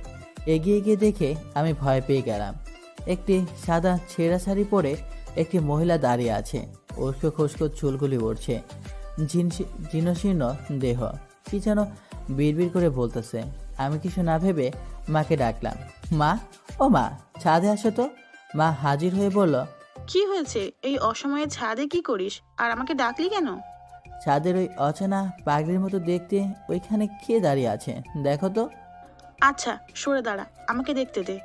এগিয়ে গিয়ে দেখে আমি ভয় পেয়ে গেলাম। একটি সাদা ছেঁড়া শাড়ি পরে একটি মহিলা দাঁড়িয়ে আছে। উস্কো খুস্কো চুলগুলি উড়ছে, জীর্ণশীর্ণ দেহ। কি যেন বিড়বিড় করে বলতেছে। আমি কিছু না ভেবে মাকে ডাকলাম, মা, ও মা, ছাদে আসো তো। মা হাজির হয়ে বলল, কি হয়েছে? এই অসময়ে ছাদে কি করিস, আর আমাকে ডাকলি কেন? ছাদের ওই অচেনা পাগড়ির মতো দেখতে ওইখানে কে দাঁড়িয়ে আছে দেখো তো। আচ্ছা সরে দাঁড়া, আমাকে দেখতে দে।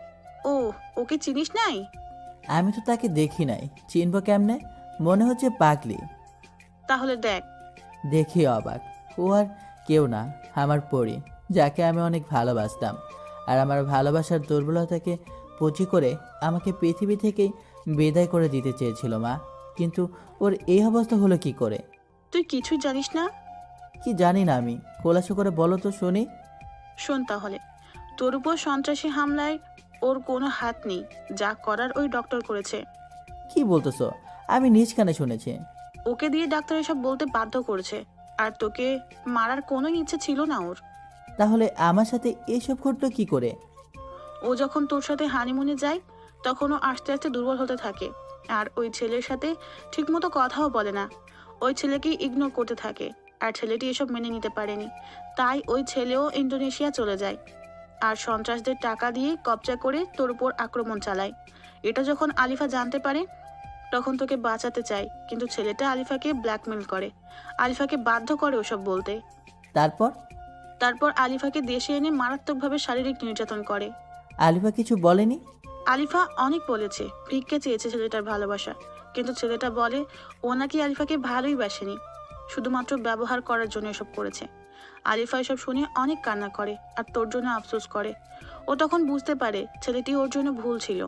ও, ওকে চিনিস নাই? আমি তো তাকে দেখি নাই, চিনব কেমনে? মনে হচ্ছে পাগলি। তাহলে দেখ। দেখি অবাক। ও আর কেউ না, আমার পরি, যাকে আমি অনেক ভালোবাসতাম। আর আমার ভালোবাসার দুর্বলতাকে পুঁজি করে আমাকে পৃথিবী থেকেই বিদায় করে দিতে চেয়েছিল মা। কিন্তু ওর এই অবস্থা হলো কি করে? তুই কিছুই জানিস না? কি জানি না আমি? খোলাসা করে বলো তো শুনি। শোন তাহলে, তোর উপর সন্ত্রাসী হামলায় ওর কোনো হাত নেই। যা করার ওই ডক্টর করেছে। কি বলতেছো? আমি নিজ কানে শুনেছি। ওকে দিয়ে ডাক্তার এসব বলতে বাধ্য করেছে। আর তোকে মারার কোনো ইচ্ছে ছিল না ওর। তাহলে আমার সাথে এসব ঘটলো কি করে? ও যখন তোর সাথে হানিমুনে যায়, তখন ও আস্তে আস্তে দুর্বল হতে থাকে। আর ওই ছেলের সাথে ঠিকমতো কথাও বলে না। ওই ছেলেকেই ইগনোর করতে থাকে। আর ছেলেটি এসব মেনে নিতে পারেনি, তাই ওই ছেলেও ইন্দোনেশিয়া চলে যায়। আর সন্ত্রাসদের টাকা দিয়ে কবজা করে তোর উপর আক্রমণ চালায়। এটা যখন আলিফা জানতে পারে, তখন তোকে বাঁচাতে চায়, কিন্তু ছেলেটা আলিফাকে ব্ল্যাকমেল করে। আলিফাকে বাধ্য করে ওসব বলতে। তারপর আলিফাকে দেশে এনে মারাত্মকভাবে শারীরিক নির্যাতন করে। আলিফা কিছু বলেনি? আলিফা অনেক বলেছে, ভিক্ষে চেয়েছে ছেলেটার ভালোবাসা। কিন্তু ছেলেটা বলে ও নাকি আলিফাকে ভালোই বাসেনি, শুধুমাত্র ব্যবহার করার জন্য এসব করেছে। আলিফা এসব শুনে অনেক কান্না করে আর তোর জন্য আফসোস করে। ও তখন বুঝতে পারে ছেলেটি ওর জন্য ভুল ছিল।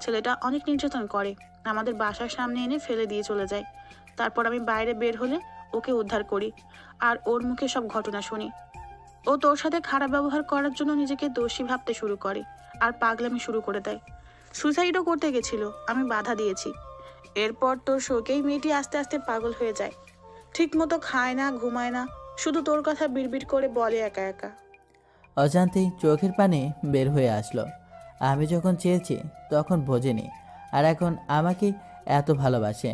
ছেলেটা অনেক নির্যাতন করে, আমাদের বাসার সামনে এনে ফেলে দিয়ে চলে যায়। তারপর আমি বাইরে বের হলে ওকে উদ্ধার করি, আর ওর মুখে সব ঘটনা শুনি। ও তোর সাথে খারাপ ব্যবহার করার জন্য নিজেকে দোষী ভাবতে শুরু করে আর পাগলামি শুরু করে দেয়। সুইসাইডও করতে গেছিল, আমি বাধা দিয়েছি। এরপর তোর শোকেই মেয়েটি আস্তে আস্তে পাগল হয়ে যায়। ঠিক মতো খায় না, ঘুমায় না, শুধু তোর কথা বিড়বিড় করে বলে একা একা। অজান্তেই চোখের পানি বের হয়ে আসলো। আমি যখন চেয়েছি তখন বোঝেনি, আর এখন আমাকে এত ভালোবাসে।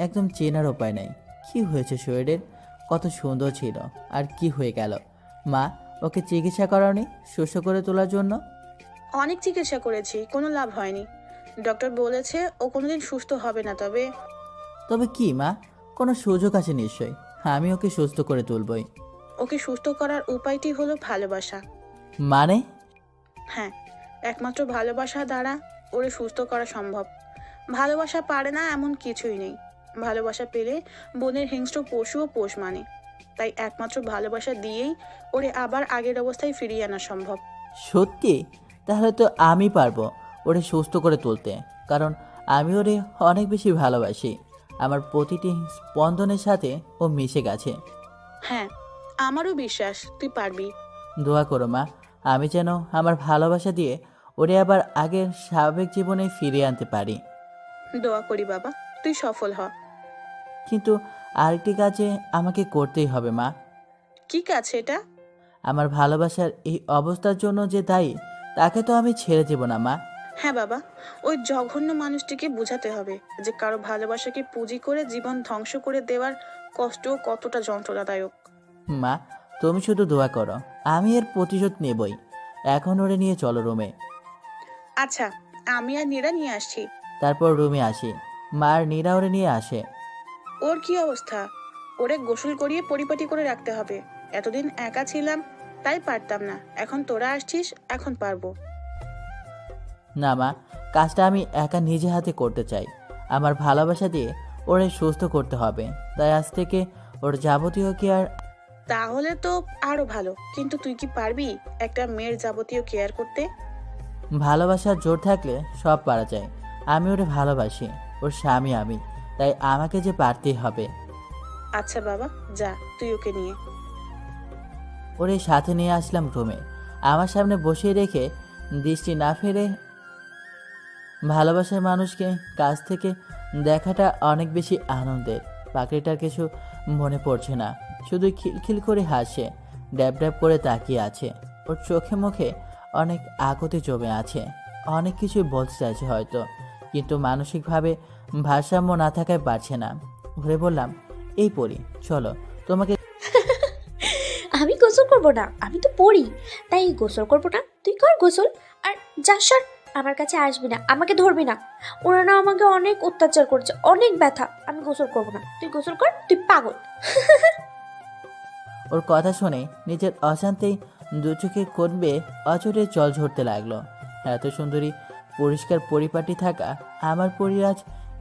একদম চেনার উপায় নাই। কি হয়েছে শরীরের? কত সুন্দর ছিল, আর কি হয়ে গেল? মা, ওকে চিকিৎসা করাওনি সুস্থ করে তোলার জন্য? অনেক চিকিৎসা করেছি, কোনো লাভ হয়নি। ডক্টর বলেছে ও কোনোদিন সুস্থ হবে না। তবে কি মা, কোনো সুযোগ আছে নিশ্চয়ই। আমি ওকে সুস্থ করে তুলবই। ওকে সুস্থ করার উপায়টি হলো ভালোবাসা। মানে? হ্যাঁ, একমাত্র ভালোবাসা দ্বারা ওরে সুস্থ করা সম্ভব। ভালোবাসা পারে না এমন কিছুই নেই। ভালোবাসা পেলে বনের হিংস্র পশুও পোষ মানে। তাই একমাত্র ভালোবাসা দিয়েই ওরে আবার আগের অবস্থায় ফিরিয়ে আনা সম্ভব। সত্যি? তাহলে তো আমি পারবো ওরে সুস্থ করে তুলতে, কারণ আমি ওরে অনেক বেশি ভালোবাসি। আমার প্রতিটি স্পন্দনের সাথে ও মিশে গেছে। হ্যাঁ, আমারও বিশ্বাস তুই পারবি। দোয়া করো মা, আমি যেন আমার ভালোবাসা দিয়ে ওরে আবার আগের স্বাভাবিক জীবনে ফিরিয়ে আনতে পারি। দোয়া করি বাবা, তুই সফল হ। কিন্তু আরেকটি কাজে আমাকে করতেই হবে মা। কি কাজ এটা? আমার ভালোবাসার এই অবস্থার জন্য যে দায়ী, তাকে তো আমি ছেড়ে দেব না মা। হ্যাঁ বাবা, ওই জঘন্য মানুষটিকে বোঝাতে হবে যে কারো ভালোবাসাকে পুঁজি করে জীবন ধ্বংস করে দেওয়ার কষ্ট কতটা যন্ত্রণাদায়ক। মা, তুমি শুধু দোয়া করো, আমি এর প্রতিশোধ নেবই। এখন ওরে নিয়ে চলো রুমে। আচ্ছা, আমি আর নীরা নিয়ে আসছি। তারপর রুমে আসি, মা আর নীরা ওরে নিয়ে আসে। ওর কি অবস্থা? ওরে গোসল করিয়ে পরিপাটি করে রাখতে হবে। এতদিন একা ছিলাম তাই পারতাম না, এখন তোরা আসছিস, এখন পারবো। না মা, কাজটা আমি একা নিজে হাতে করতে চাই। আমার ভালোবাসা দিয়ে ওরে সুস্থ করতে হবে, তাই আজ থেকে ওর যাবতীয় কেয়ার। তাহলে তো আরো ভালো, কিন্তু তুই কি পারবি একটা মেয়ের যাবতীয় কেয়ার করতে? ভালোবাসার জোর থাকলে সব পারা যায়। আমি ওরে ভালোবাসি, ওর স্বামী আমি, তাই আমাকে যে পারতেই হবে। আচ্ছা বাবা, যা তুই ওকে নিয়ে। ওরে সাথে নিয়ে আসলাম রুমে, আমার সামনে বসিয়ে রেখে দৃষ্টি না ফেলে। ভালোবাসার মানুষকে কাছ থেকে দেখাটা অনেক বেশি আনন্দের। পাখিটার কিছু মনে পড়ছে না, শুধু খিলখিল করে হাসে, ড্যাব ড্যাব করে তাকিয়ে আছে। ওর চোখে মুখে অনেক আকুতি জমে আছে, অনেক কিছুই বলতে চাইছে হয়তো, কিন্তু মানসিকভাবে ভারসাম্য না থাকায় পারছে না। ঘুরে বললাম, এই পড়ি চলো, তোমাকে। আমি গোসল করবো না, আমি তো পড়ি, তাই গোসল করবো না। তুই কর গোসল। আর যা সর, আমার কাছে আসবি না, আমাকে ধরবি না। ওরা না আমাকে অনেক অত্যাচার করছে, অনেক ব্যথা। আমি গোসল করবো না, তুই গোসল কর, তুই পাগল। ওর কথা শুনে নিজের অশান্তি দু চোখে করবে অচরে জল ঝরতে লাগলো। এত সুন্দরী পরিষ্কার পরিপাটি থাকা আমার পরিরাজ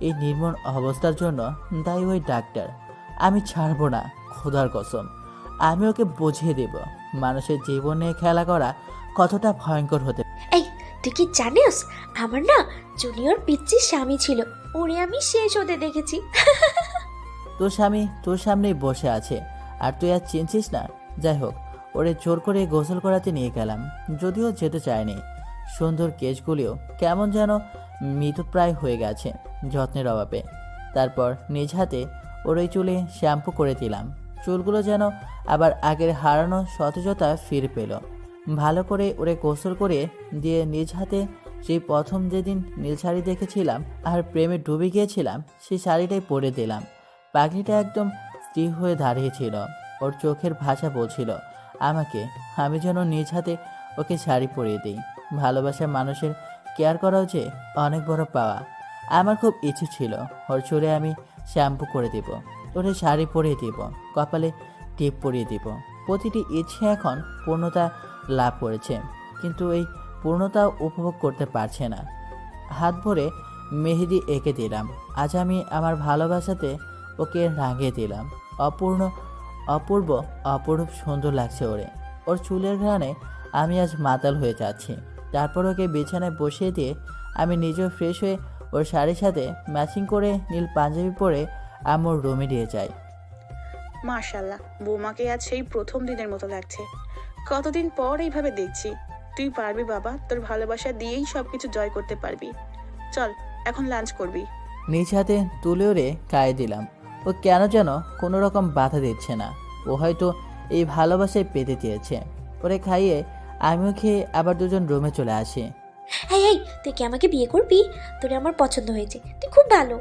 এই নির্মম অবস্থার জন্য দায়ী ওই ডাক্তার। আমি ছাড়বো না, খোদার কসম। আমি ওকে বুঝিয়ে দেব মানুষের জীবনে খেলা করা কতটা ভয়ঙ্কর হতে। এই তুই কি জানিস, আমার না জুনিয়র পিচ্চির স্বামী ছিল, ওরে আমি শেষ হতে দেখেছি। তোর স্বামী তোর সামনেই বসে আছে আর তুই আর চিনছিস না। যাই হোক, ওরে জোর করে গোসল করাতে নিয়ে গেলাম, যদিও যেতে চায়নি। সুন্দর কেশগুলিও কেমন যেন মৃতপ্রায় হয়ে গেছে যত্নের অভাবে। তারপর নিজ হাতে ওর ওই চুলে শ্যাম্পু করে দিলাম, চুলগুলো যেন আবার আগের হারানো সতেজতা ফিরে পেল। ভালো করে ওরে গোসল করে দিয়ে নিজ হাতে সেই প্রথম যেদিন নীল শাড়ি দেখেছিলাম আর প্রেমে ডুবে গিয়েছিলাম, সেই শাড়িটাই পরে দিলাম। পাখিটা একদম স্থির হয়ে দাঁড়িয়েছিল, ওর চোখের ভাষা বলছিল আমাকে, আমি যেন নিজ হাতে ওকে শাড়ি পরিয়ে দিই। ভালোবাসার মানুষের কেয়ার করাও যে অনেক বড় পাওয়া। আমার খুব ইচ্ছে ছিল ওর চুলে আমি শ্যাম্পু করে দেব, ওরে শাড়ি পরিয়ে দিব, কপালে টিপ পরিয়ে দিব। প্রতিটি ইচ্ছে এখন পূর্ণতা লাভ করেছে, কিন্তু এই পূর্ণতা উপভোগ করতে পারছে না। হাত ভরে মেহেদি এঁকে দিলাম, আজ আমি আমার ভালোবাসাতে ওকে রাঙিয়ে দিলাম। অপূর্ব অপরূপ সুন্দর লাগছে ওরে। ওর চুলের ঘ্রাণে আমি আজ মাতাল হয়ে যাচ্ছি। তারপর ওকে বিছানায় বসিয়ে দিয়ে আমি নিজেও ফ্রেশ হয়ে ওর শাড়ির সাথে ম্যাচিং করে নীল পাঞ্জাবি পরে আমার রুমে দিয়ে যাই। মাশাআল্লাহ, বৌমাকে আজ সেই প্রথম দিনের মতো লাগছে। কতদিন পর এইভাবে দেখছি। তুই পারবি বাবা, তোর ভালোবাসা দিয়েই সবকিছু জয় করতে পারবি। চল, এখন লাঞ্চ করবি। নিজ হাতে তুলে ওরে খাইয়ে দিলাম। ও কেন যেন কোনো রকম বাধা দিচ্ছে না, ও হয়তো এই ভালোবাসায় পেতে চেয়েছে। ওরে খাইয়ে আমিও খেয়ে আবার দুজন রুমে চলে আসি। এই এই তুই কি আমাকে বিয়ে করবি? তোরে আমার পছন্দ হয়েছে, তুই খুব ভালো।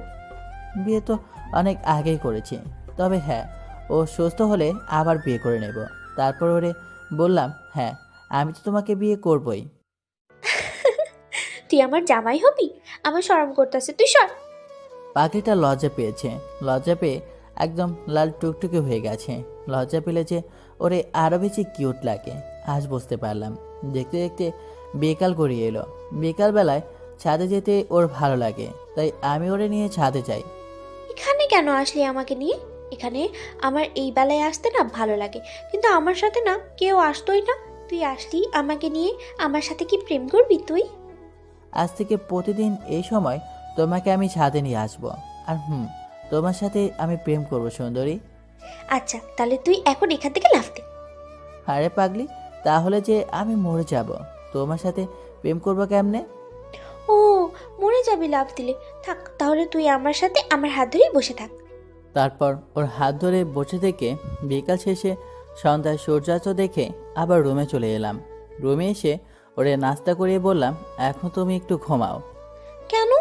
বিয়ে তো অনেক আগেই করেছি, তবে হ্যাঁ, ও সুস্থ হলে আবার বিয়ে করে নেব। তারপর ওরে বললাম, হ্যাঁ আমি তো তোমাকে বিয়ে করবই। তুই আমার জামাই হবি? আমার শরম করতেছে, তুই সর। পাখিটা লজ্জা পেয়েছে, লজ্জা পেয়ে একদম লাল টুকটুকে হয়ে গেছে। লজ্জা পেলে যে ওরে আরও বেশি কিউট লাগে আজ বুঝতে পারলাম। দেখতে দেখতে বিকাল গড়িয়ে এলো। বিকালবেলায় ছাদে যেতে ওর ভালো লাগে, তাই আমি ওরে নিয়ে ছাদে যাই। এখানে কেন আসলি আমাকে নিয়ে? এখানে আমার এই বেলায় আসতে না ভালো লাগে, কিন্তু আমার সাথে না কেউ আসতোই না। তুই আসলি আমাকে নিয়ে, আমার সাথে কি প্রেম করবি তুই? আজ থেকে প্রতিদিন এই সময় তোমাকে আমি ছাদে নিয়ে আসবো, আর তোমার সাথে আমি প্রেম করবো সুন্দরী। আচ্ছা তাহলে তুই এখন এখান থেকে লাফ দে, আরে পাগলি, তাহলে যে আমি মরে যাব, তোমার সাথে প্রেম করবো কেমনে? ও, মরে যাবি লাফ দিলে? থাক তাহলে তুই আমার সাথে আমার হাত ধরেই বসে থাক। তারপর ওর হাত ধরে বসে থেকে বিকাল শেষে সন্ধ্যায় সূর্যাস্ত দেখে আবার রুমে চলে এলাম। রুমে এসে ওরে নাস্তা করিয়ে বললাম, এখন তুমি একটু ঘুমাও। কেন?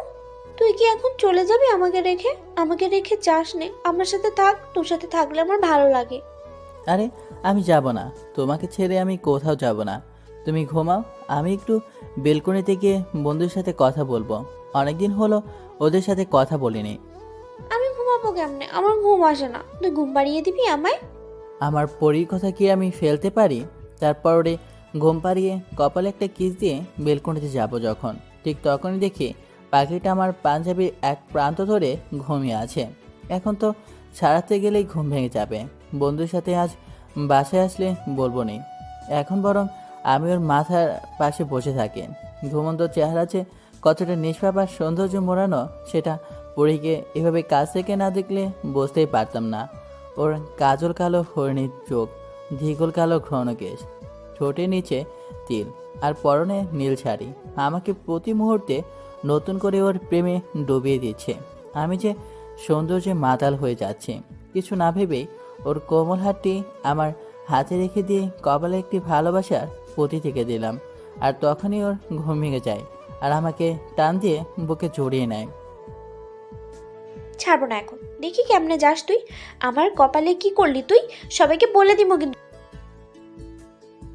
তুই কি এখন চলে যাবি আমাকে রেখে? আমাকে রেখে যাস নে, আমার সাথে থাক, তোর সাথে থাকলে আমার ভালো লাগে। আরে আমি যাব না, তোমাকে ছেড়ে আমি কোথাও যাব না। তুমি ঘুমাও, আমি একটু বেলকনিতে গিয়ে বন্ধুর সাথে কথা বলবো। অনেকদিন হলো ওদের সাথে কথা বলিনি। আমি ঘুমাবো কেমনে? আমার ঘুম আসে না, তুই ঘুম পাড়িয়ে দিবি আমায়? আমার পরীর কথা কি আমি ফেলতে পারি? তারপর ওরে ঘুম পাড়িয়ে কপালে একটা কিস দিয়ে বেলকনিতে যাব যখন, ঠিক তখনই দেখি পাখিটা আমার পাঞ্জাবির এক প্রান্ত ধরে ঘুমিয়ে আছে। এখন তো ছাড়াতে গেলেই ঘুম ভেঙে যাবে। বন্ধুর সাথে আজ বাসায় আসলে বলবো নি, এখন বরং আমি ওর মাথার পাশে বসে থাকি। ঘুমন্ত চেহারা যে কতটা নিষ্পাপ আর সৌন্দর্য মোড়ানো, সেটা পরীকে এভাবে কাছ থেকে না দেখলে বুঝতেই পারতাম না। ওর কাজল কালো হরিণীর চোখ, ধীগল কালো ঘন কেশ, ঠোঁটের নিচে তিল আর পরনে নীল শাড়ি আমাকে প্রতি মুহূর্তে নতুন করে ওর প্রেমে ডুবিয়ে দিচ্ছে। আমি যে সৌন্দর্যে মাতাল হয়ে যাচ্ছি। কিছু না ভেবেই ওর কোমল হাতটি আমার হাতে রেখে দিয়ে কপালে একটি ভালোবাসার পতি থেকে দিলাম। আর তখনই ওর ঘুম ভেঙে যায় আর আমাকে টান দিয়ে বুকে জড়িয়ে নেয়। ছাড়বো না এখন, দেখি কেমনে যাস তুই। আমার কপালে কি করলি তুই? সবাইকে বলে দিব কিন্তু।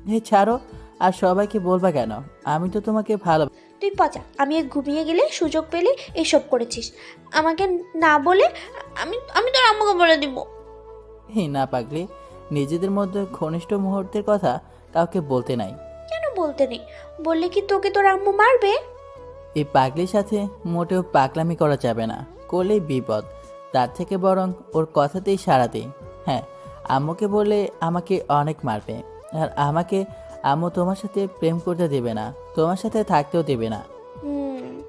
হে ছাড়ো, আর সবাইকে বলবা কেন? আমি তো তোমাকে ভালো। তুই পচা, আমি ঘুমিয়ে গেলে সুযোগ পেলে এসব করেছিস। আমাকে না বলে আমি আমি তোর আম্মুকে বলে দিব। হে না পাগলি, নিজেদের মধ্যে ঘনিষ্ঠ মুহূর্তের কথা কাউকে বলতে নাই। কেন বলতে নেই? বললে কি তোকে তোর আম্মু মারবে? এই পাগলির সাথে মোটেও পাগলামি করা যাবে না, করলেই বিপদ। তার থেকে বরং ওর কথাতেই সাড়া দিই। হ্যাঁ, আম্মুকে বললে আমাকে অনেক মারবে, আর আমাকে আম্মু তোমার সাথে প্রেম করতে দেবে না, তোমার সাথে থাকতেও দেবে না।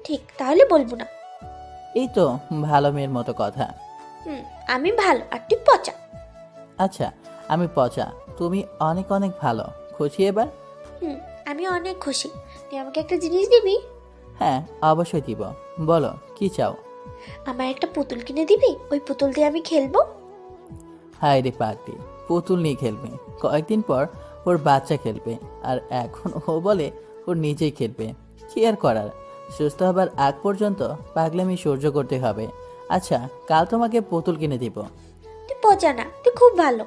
ঠিক, তাহলে বলবো না। এই তো ভালো মেয়ের মতো কথা। আমি ভালো আর তুই পচা। আচ্ছা, আমি পচা, তুমি অনেক অনেক ভালো। খুশি এবার? আমি অনেক খুশি। তুই আমাকে একটা জিনিস দিবি? হ্যাঁ, অবশ্যই দিব। বলো কি চাও? আমার একটা পুতুল কিনে দিবি? ওই পুতুল দিয়ে আমি খেলবো। হায় রে পাগলি, পুতুল নিয়ে খেলবে? কয়েকদিন পর ওর বাচ্চা খেলবে, আর এখন ও বলে ওর নিজেই খেলবে। কি আর করার, সুস্থ হবার আগ পর্যন্ত পাগলামি সহ্য করতে হবে। আচ্ছা, কাল তোমাকে পুতুল কিনে দিব। তুই পচা না, তুই খুব ভালো।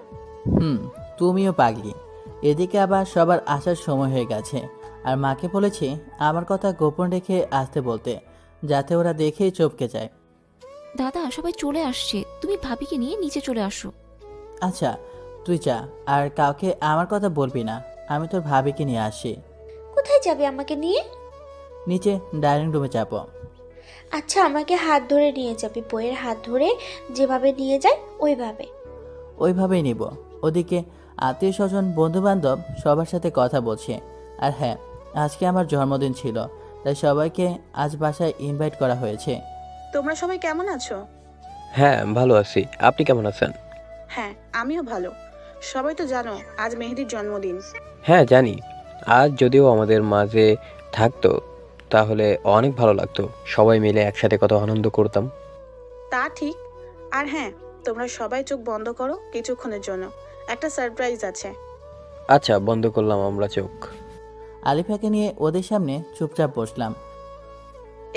তুমিও পাগলি। এদিকে আবার সবার আসার সময় হয়ে গেছে, আর মাকে বলেছি আমার কথা গোপন রেখে আসতে বলতে, যাতে ওরা দেখেই চমকে যায়। দাদা সবাই চলে আসছে, তুমি ভাবিকে নিয়ে নিচে চলে আসো। আচ্ছা তুই যা, আর কাউকে আমার কথা বলবি না। আমি তোর ভাবিকে নিয়ে আসি। কোথায় যাবে আমাকে নিয়ে? নিচে ডাইনিং রুমে যাব। আচ্ছা, আমাকে হাত ধরে নিয়ে যাবি, বইয়ের হাত ধরে যেভাবে নিয়ে যায় ওইভাবে। ওইভাবেই নিব। ওদিকে আত্মীয় স্বজন বন্ধু বান্ধব সবার সাথে কথা বলছে। আর হ্যাঁ, আজকে আমার জন্মদিন ছিল, তাই সবাইকে আজ বাসায় ইনভাইট করা হয়েছে। তোমরা সবাই কেমন আছো? হ্যাঁ ভালো আছি, আপনি কেমন আছেন? হ্যাঁ, আমিও ভালো। সবাই তো জানো আজ মেহেদির জন্মদিন। হ্যাঁ জানি। আজ যদিও আমাদের মাঝে থাকতো তাহলে অনেক ভালো লাগতো, সবাই মিলে একসাথে কত আনন্দ করতাম। তা ঠিক। আর হ্যাঁ, তোমরা সবাই চোখ বন্ধ করো কিছুক্ষণের জন্য, একটা সারপ্রাইজ আছে। আচ্ছা, বন্ধ করলাম আমরা চোখ। আলিফাকে নিয়ে ওদের সামনে চুপচাপ বসলাম।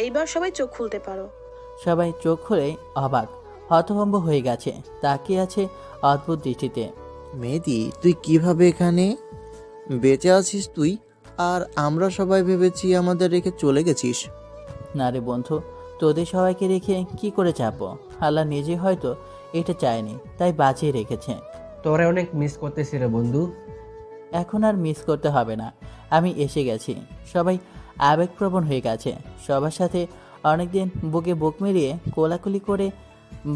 এইবার সবাই চোখ খুলতে পারো। সবাই চোখ খুলে অবাক হতভম্ব হয়ে গেছে, তাকিয়ে আছে অদ্ভুত দৃষ্টিতে। মেহেদি, তুই কিভাবে এখানে বেঁচে আছিস তুই? আর আমরা সবাই ভেবেছি আমাদের রেখে চলে গেছিস। না রে বন্ধু, তোদের সবাইকে রেখে কি করে চাপবো? আল্লাহ নিজে হয়তো এটা চায়নি, তাই বাঁচিয়ে রেখেছে। তোরে অনেক মিস করতেছি রে বন্ধু। এখন আর মিস করতে হবে না, আমি এসে গেছি। সবাই আবেগপ্রবণ হয়ে গেছে। সবার সাথে অনেকদিন বুকে বুক মিলিয়ে কোলাকুলি করে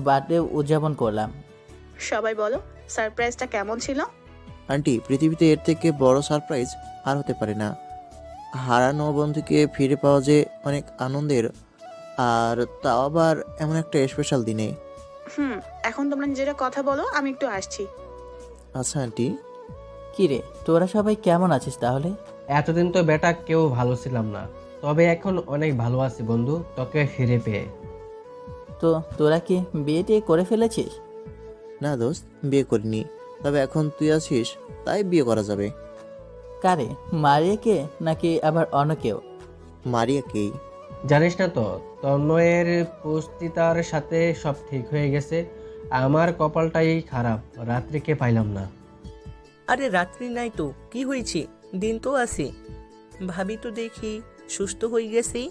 বার্থডে উদযাপন করলাম। সবাই বলো সারপ্রাইজটা কেমন ছিল? আন্টি, পৃথিবীতে এর থেকে বড় সারপ্রাইজ আর হতে পারে না। হারানো বন্ধুকে ফিরে পাওয়া যে অনেক আনন্দের, আর তাও আবার এমন একটা স্পেশাল দিনে। এখন তোমরা নিজেরা কথা বলো, আমি একটু আসছি। আচ্ছা আন্টি। কি রে, তোরা সবাই কেমন আছিস তাহলে? এতদিন তো বেটা কেউ ভালো ছিলাম না, তবে এখন অনেক ভালো আছি বন্ধু, তোকে ফিরে পেয়ে। তো তোরা কি বিয়ে টিয়ে করে ফেলেছিস? না দোস্ত, বিয়ে করিনি, তবে এখন তুই আছিস তাই বিয়ে করা যাবে। কারে, মারিয়াকে নাকি আবার অন্য কেউ? মারিয়াকেই। জানিস না তো, তন্ময়ের পুস্তিতার সাথে সব ঠিক হয়ে গেছে। আমার কপালটাই খারাপ, রাত্রিকে পাইলাম না। আরে রাত্রি নাই তো কি হয়েছে, দিন তো আছে। ভাবি তো দেখি সুস্থ হয়ে গেছি।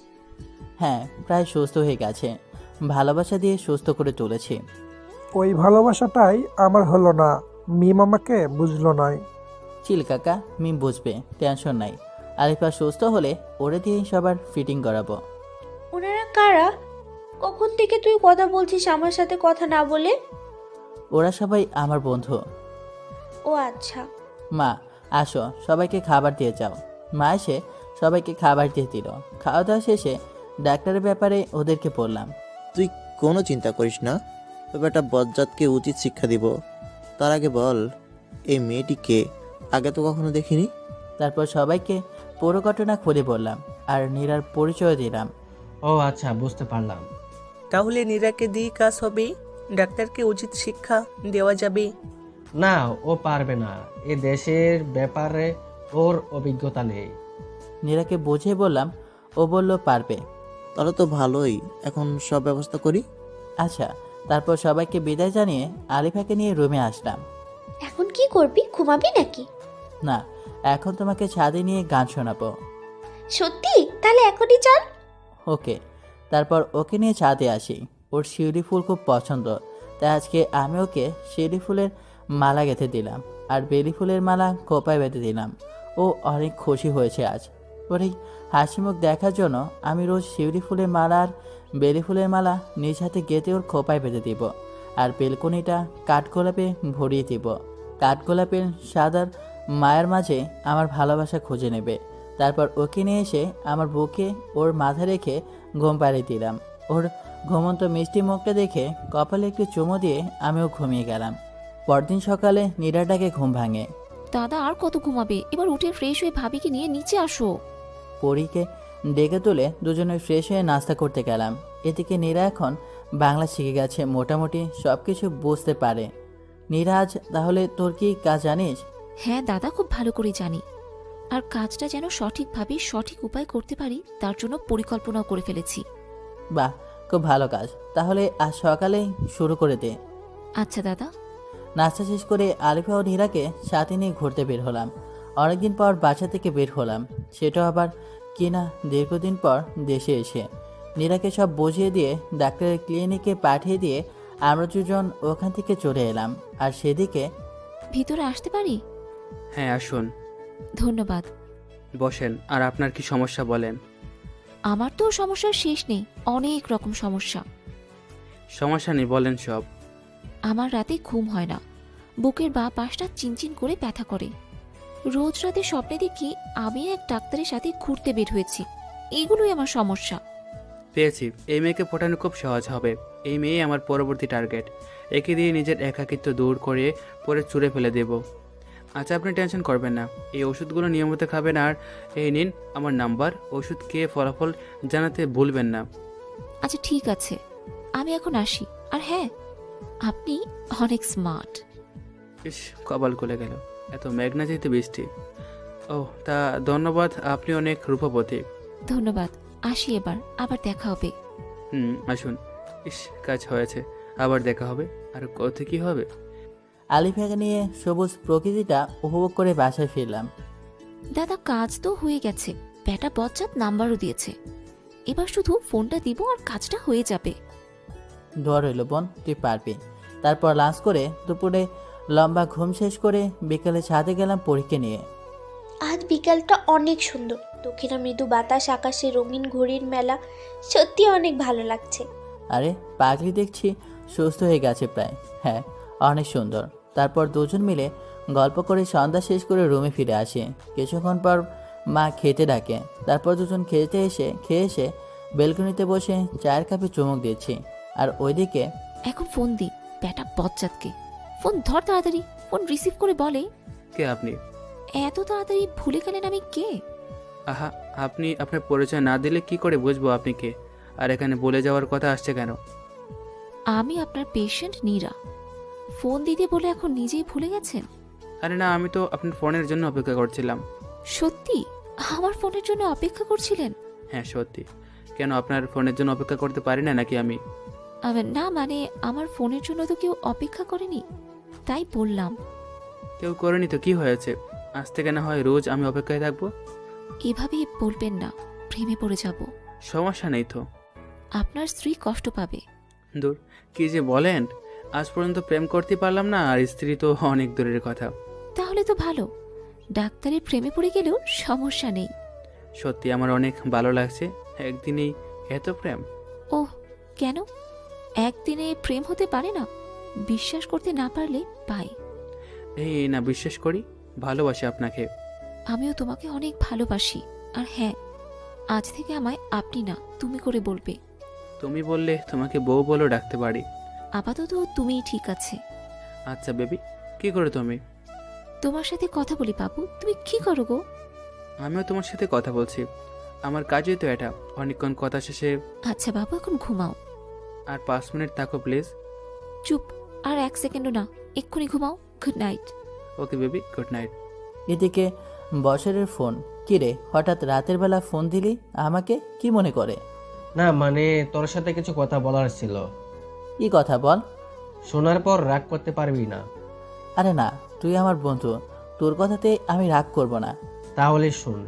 হ্যাঁ, প্রায় সুস্থ হয়ে গেছে, ভালোবাসা দিয়ে সুস্থ করে তুলেছি। ওই ভালোবাসাটাই আমার হলো না, মিম আমাকে বুঝলো নয়। চিল কাকা, মিম বুঝবে, টেনশন নাই। আরিফা সুস্থ হলে ওরে দিয়েই সবার ফিটিং করাবো। ওনারা কারা? কখন থেকে তুই কথা বলছিস আমার সাথে কথা না বলে? ওরা সবাই আমার বন্ধু। ও আচ্ছা। মা, আসো সবাইকে খাবার দিয়ে যাও। মা এসে সবাইকে খাবার দিয়ে দিল। খাওয়া দাওয়া শেষে ডাক্তারের ব্যাপারে ওদেরকে বললাম। তুই কোনো চিন্তা করিস না, তবে একটা বজ্জাতকে উচিত শিক্ষা দিব। তার আগে বল, এই মেয়েটিকে আগে তো কখনো দেখিনি। তারপর সবাইকে পুরো ঘটনা খুলে বললাম আর নীরার পরিচয় দিলাম। ও আচ্ছা, বুঝতে পারলাম। তাহলে নীরাকে দিয়ে কাজ হবে, ডাক্তারকে উচিত শিক্ষা দেওয়া যাবে। না, ও পারবে না, এ দেশের ব্যাপারে ওর অভিজ্ঞতা নেই। নীরাকে বুঝিয়ে বললাম, ও বলল পারবে। তাহলে তো ভালোই, এখন সব ব্যবস্থা করি। আচ্ছা, তারপর সবাইকে বিদায় জানিয়ে আলিফাকে নিয়ে রুমে আসলাম। এখন কি করবি, ঘুমাবি নাকি? না, এখন তোমাকে ছাদে নিয়ে গান শোনাবো। সত্যি? তাহলে এখনই চল। ওকে। তারপর ওকে নিয়ে ছাদে আসি। ওর শিউলি ফুল খুব পছন্দ, তাই আজকে আমি ওকে শিউলি ফুলের মালা গেঁথে দিলাম আর বেলি ফুলের মালা খোপায় বেঁধে দিলাম। ও অনেক খুশি হয়েছে আজ। ওর এই হাসি মুখ দেখার জন্য আমি রোজ শিউলি ফুলের মালা আর বেলি ফুলের মালা নিজ হাতে গেঁথে ওর খোপায় বেঁধে দিব আর বেলকনিটা কাঠগোলাপে ভরিয়ে দিব। কাঠগোলাপের সাদার মায়ের মাঝে আমার ভালোবাসা খুঁজে নেবে। তারপর ওকে নিয়ে এসে আমার বুকে ওর মাথা রেখে ঘুম পাড়িয়ে দিলাম। ওর ঘুমন্ত মিষ্টি মুখটা দেখে কপালে একটু চুমো দিয়ে আমিও ঘুমিয়ে গেলাম। পরদিন সকালে নীরাটাকে ঘুম ভাঙে। দাদা আর কত ঘুমাবে, এবার উঠে ফ্রেশ হয়ে ভাবিকে নিয়ে নিচে আসো। পরীকে ডেকে তুলে দুজনে ফ্রেশ হয়ে নাস্তা করতে গেলাম। এদিকে নীরা এখন বাংলা শিখে গেছে, মোটামুটি সব কিছু বুঝতে পারে। নীরাজ, তাহলে তোর কি কাজ জানিস? হ্যাঁ দাদা, খুব ভালো করে জানি। আর কাজটা যেন সঠিকভাবে সঠিক উপায় করতে পারি তার জন্য পরিকল্পনাও করে ফেলেছি। বাহ, খুব ভালো কাজ। তাহলে আজ সকালেই শুরু করে দে। আচ্ছা দাদা। নাস্তা শেষ করে আলিফা ও নীরাকে সাথে নিয়ে ঘুরতে বের হলাম। অনেকদিন পর বাসা থেকে বের হলাম, সেটাও আবার কিনা দীর্ঘদিন পর দেশে এসে। নীরাকে সব বুঝিয়ে দিয়ে ডাক্তারের ক্লিনিকে পাঠিয়ে দিয়ে আমরা দুজন ওখান থেকে চলে এলাম। আর সেদিকে ভিতরে আসতে পারি? হ্যাঁ আসুন। ধন্যবাদ। বসেন, আর আপনার কি সমস্যা বলেন। আমার তো সমস্যার শেষ নেই, অনেক রকম সমস্যা। সমস্যা নেই, বলেন সব। আমার রাতে ঘুম হয় না, বুকের বাঁ পাশটা চিনচিন করে ব্যথা করে। রোজ রাতে স্বপ্নে দেখি আমি এক ডাক্তারের সাথে ঘুরতে বের হয়েছি। এগুলোই আমার সমস্যা। পেয়েছি, এই মেয়েকে পটানো খুব সহজ হবে। এই মেয়ে আমার পরবর্তী টার্গেট। একে দিয়ে নিজের একাকিত্ব দূর করে পরে চুরে ফেলে দেব। আচ্ছা, আপনি টেনশন করবেন না, এই ওষুধগুলো নিয়মিত খাবেন। আর এই নিন আমার নাম্বার, ওষুধ খেয়ে ফলাফল জানাতে ভুলবেন না। আচ্ছা ঠিক আছে, আমি এখন আসি। আর হ্যাঁ, আপনি অনেক স্মার্ট। ইস, কপাল খুলে গেল, এত মেঘনা যেতে বৃষ্টি। ও তা ধন্যবাদ, আপনি অনেক রূপবতী। ধন্যবাদ, আসি এবার, আবার দেখা হবে। আসুন। ইস, কাজ হয়েছে, আবার দেখা হবে। আর কত কি হবে। আলিফাকে নিয়ে সবুজ প্রকৃতিটা উপভোগ করে বাসায় ফিরলাম। দাদা, কাজ তো হয়ে গেছে, ব্যাটা বজ্জাত নাম্বারও দিয়েছে। এবার শুধু ফোনটা দিব আর কাজটা হয়ে যাবে। দোয়া রইল বোন, তুই পারবি। তারপর লাঞ্চ করে দুপুরে লম্বা ঘুম শেষ করে বিকেলে ছাদে গেলাম পরীকে নিয়ে। আজ বিকালটা অনেক সুন্দর, দক্ষিণা মৃদু বাতাস, আকাশে রঙিন ঘড়ির মেলা, সত্যি অনেক ভালো লাগছে। আরে পাগলি, দেখছি সুস্থ হয়ে গেছে প্রায়। হ্যাঁ, অনেক সুন্দর। তারপর দুজন মিলে গল্প করে সন্ধ্যা শেষ করে রুমে ফিরে আসি। কিছুক্ষণ পর মা খেতে ডাকে। তারপর দুজন খেয়ে এসে বেলকনিতে বসে চায়ের কাপে চুমুক দিচ্ছি। আর ওইদিকে এখন ফোন দি ব্যাটা বজ্জাতকে। ফোন ধর তাড়াতাড়ি, ফোন রিসিভ করে বলে। কে আপনি? এত তাড়াতাড়ি ভুলে গেলেন আমি কে? আহা, আপনি আপনার পরিচয় না দিলে কি করে বুঝবো আপনি কে? আর এখানে বলে যাওয়ার কথা আসছে কেন? আমি আপনার পেশেন্ট নীরা। ফোন দিতে বলে এখন নিজেই ভুলে গেছেন? আরে না, আমি তো আপনার ফোনের জন্য অপেক্ষা করছিলাম। সত্যি আমার ফোনের জন্য অপেক্ষা করছিলেন? হ্যাঁ সত্যি। কেন, আপনার ফোনের জন্য অপেক্ষা করতে পারি না নাকি আমি? না মানে আমার ফোনের জন্য তো কেউ অপেক্ষা করেনি, তাই বললাম। কেউ করেনি তো কি হয়েছে? আজ থেকে না হয় রোজ আমি অপেক্ষায় থাকবো। এভাবে বলবেন না, প্রেমে পড়ে যাব। সমস্যা নেই তো। আপনার স্ত্রী কষ্ট পাবে। দূর, কি যে বলেন! আজ পর্যন্ত প্রেম করতে পারলাম না, আর স্ত্রী তো অনেক দূরের কথা। তাহলে তো ভালো, ডাক্তারের প্রেমে পড়ে গেলেও সমস্যা নেই। সত্যি আমার অনেক ভালো লাগছে, একদিনেই এত প্রেম। ওহ, কেন? একদিনে প্রেম হতে পারে না? বিশ্বাস করতে না পারলে পাই। এই না, বিশ্বাস করি, ভালোবাসি আপনাকে। আমিও তোমাকে অনেক ভালোবাসি। আর হ্যাঁ, আজ থেকে আমায় আপনি না তুমি করে বলবে। তুমি বললে তোমাকে বউ বলেও ডাকতে পারি। আপাতত তুমিই ঠিক আছে। আচ্ছা বেবি, কি করো তুমি? তোমার সাথে কথা বলি বাবু। তুমি কি করো গো? আমিও তোমার সাথে কথা বলছি, আমার কাজই তো এটা। অনেকক্ষণ কথা শেষে। আচ্ছা বাবু, এখন ঘুমাও। আর 5 মিনিট থাকো প্লিজ। চুপ, আর 1 সেকেন্ডও না, এক্ষুনি ঘুমাও। Good night. Okay baby, good night. এদিকে বছরের ফোন। কিরে, হঠাৎ রাতের বেলা ফোন দিলি আমাকে? কি মনে করে? না মানে তোর সাথে কিছু কথা বলার ছিল। কি কথা বল। শোনার পর রাগ করতে পারবি না। আরে না, তুই আমার বন্ধু, তোর কথাতে আমি রাগ করব না। তাহলে শুন,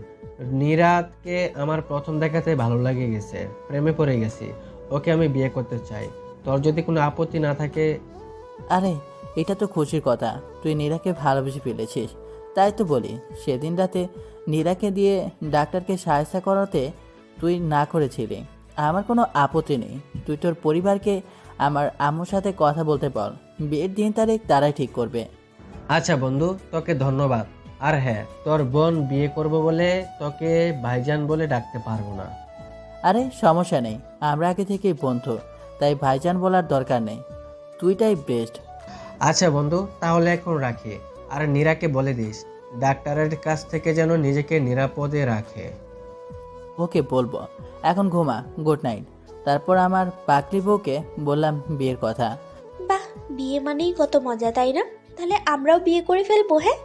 নীরাতকে আমার প্রথম দেখাতে ভালো লেগে গেছে, প্রেমে পড়ে গেছি। ওকে আমি বিয়ে করতে চাই, তোর যদি কোনো আপত্তি না থাকে। আরে এটা তো খুশির কথা, তুই নীরাকে ভালোবেসে ফেলেছিস। তাই তো বলি, সেদিন রাতে নীরাকে দিয়ে ডাক্তারকে সাহায্য করাতে তুই না করেছিলি, আমার কোনো আপত্তি নেই। তুই তোর পরিবারকে আমার আম্মুর সাথে কথা বলতে বল, বিয়ের দিন তারিখ তারাই ঠিক করবে। আচ্ছা বন্ধু, তোকে ধন্যবাদ। আর হ্যাঁ, তোর বোন বিয়ে করব বলে তোকে ভাইজান বলে ডাকতে পারবো না। আরে সমস্যা নেই, আমরা আগে থেকেই বন্ধু, তাই ভাইজান বলার দরকার নেই, তুইটাই বেস্ট। আচ্ছা বন্ধু, তাহলে এখন রাখি। আর নীরাকে বলে দিস ডাক্তারের কাছ থেকে যেন নিজেকে নিরাপদে রাখে। ওকে বলবো। এখন ঘুমা, গুড নাইট। তারপর আমার পাকলি বউকে বললাম বিয়ের কথা। বাহ, বিয়ে মানেই কত মজা, তাই না? তাহলে আমরাও বিয়ে করে ফেলবো, হ্যাঁ?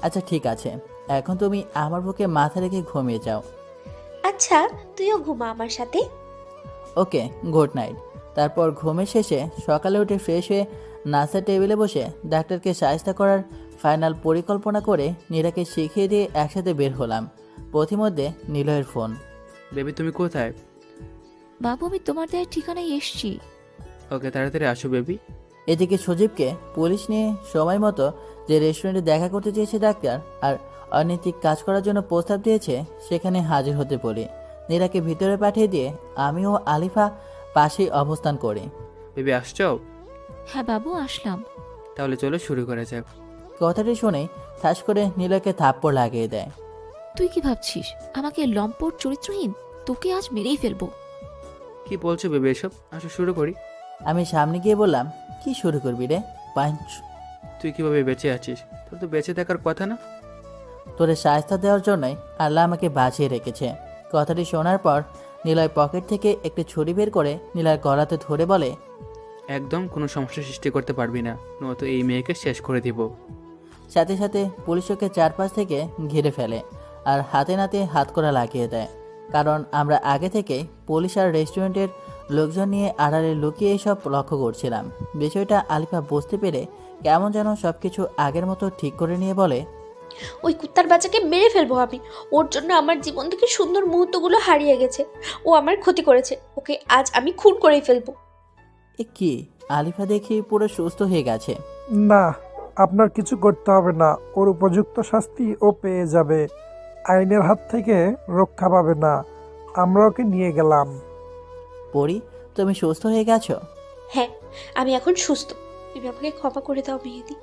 আচ্ছা ঠিক আছে, এখন তুমি আমার বুকে মাথা রেখে ঘুমিয়ে যাও। আচ্ছা, তুইও ঘুমা আমার সাথে। ওকে, গুড নাইট। তারপর ঘুমের শেষে সকালে উঠে ফ্রেশ হয়ে নাস্তার টেবিলে বসে ডাক্তারকে সাহায্য করার ফাইনাল পরিকল্পনা করে নীরাকে শিখিয়ে দিয়ে একসাথে বের হলাম। পথিমধ্যে নিলয়ের ফোন। বেবি তুমি কোথায়? বাবু, আমি তোমার দেওয়ার ঠিকানায় এসছি। ওকে, তাড়াতাড়ি আসো বেবি। এদিকে সজীবকে পুলিশ নিয়ে সময় মতো যে রেস্টুরেন্টে দেখা করতে চেয়েছে ডাক্তার আর অনৈতিক কাজ করার জন্য প্রস্তাব দিয়েছে, সেখানে হাজির হতে বলি। নীরাকে ভিতরে পাঠিয়ে দিয়ে আমি ও আলিফা পাশেই অবস্থান করি। বেবি আসছো? হ্যাঁ বাবু, আসলাম। তাহলে চলো শুরু করা যাক। কথাটি শুনেই ঠাস করে নীলয়কে থাপ্পড় লাগিয়ে দেয়। তুই কি ভাবছিস আমাকে লম্পট চরিত্রহীন? তোকে আজ মেরেই ফেলবো। কি বলছো বেবি এসব? আসো শুরু করি। আমি সামনে গিয়ে বললাম, কি শুরু করবি রে পাঞ্চ? তুই কিভাবে বেঁচে আছিস? তোর তো বেঁচে থাকার কথা না। তোরে সাহায্য দেওয়ার জন্যই আল্লাহ আমাকে বাঁচিয়ে রেখেছে। কথাটি শোনার পর নিলয় পকেট থেকে একটি ছুরি বের করে নীলার গলাতে ধরে বলে, একদম কোনো সমস্যা সৃষ্টি করতে পারবি না, নয়তো এই মেয়েকে শেষ করে দিব। সাথে সাথে পুলিশ ওকে চারপাশ থেকে ঘিরে ফেলে আর হাতে নাতে হাতকড়া লাগিয়ে দেয়। কারণ আমরা আগে থেকেই পুলিশ আর রেস্টুরেন্টের লোকজন নিয়ে আড়ালে লুকিয়ে এসব লক্ষ্য করছিলাম। বিষয়টা আলিফা বুঝতে পেরে কেমন যেন সবকিছু আগের মতো ঠিক করে নিয়ে বলে, ওই কুত্তার বাচ্চাকে মেরে ফেলবো আমি। ওর জন্য আমার জীবন থেকে সুন্দর মুহূর্তগুলো হারিয়ে গেছে। ও আমার ক্ষতি করেছে, ওকে আজ আমি খুন করেই ফেলবো। এ কি? আলিফা দেখি পুরো সুস্থ হয়ে গেছে। না, আপনার কিছু করতে হবে না, ওর উপযুক্ত শাস্তি ও পেয়ে যাবে। আইনের হাত থেকে রক্ষা পাবে না। আমরা ওকে নিয়ে গেলাম। পরি, তুমি সুস্থ হয়ে গেছো? হ্যাঁ, আমি এখন সুস্থ। তুমি আমাকে ক্ষমা করে দাও মেহেদি।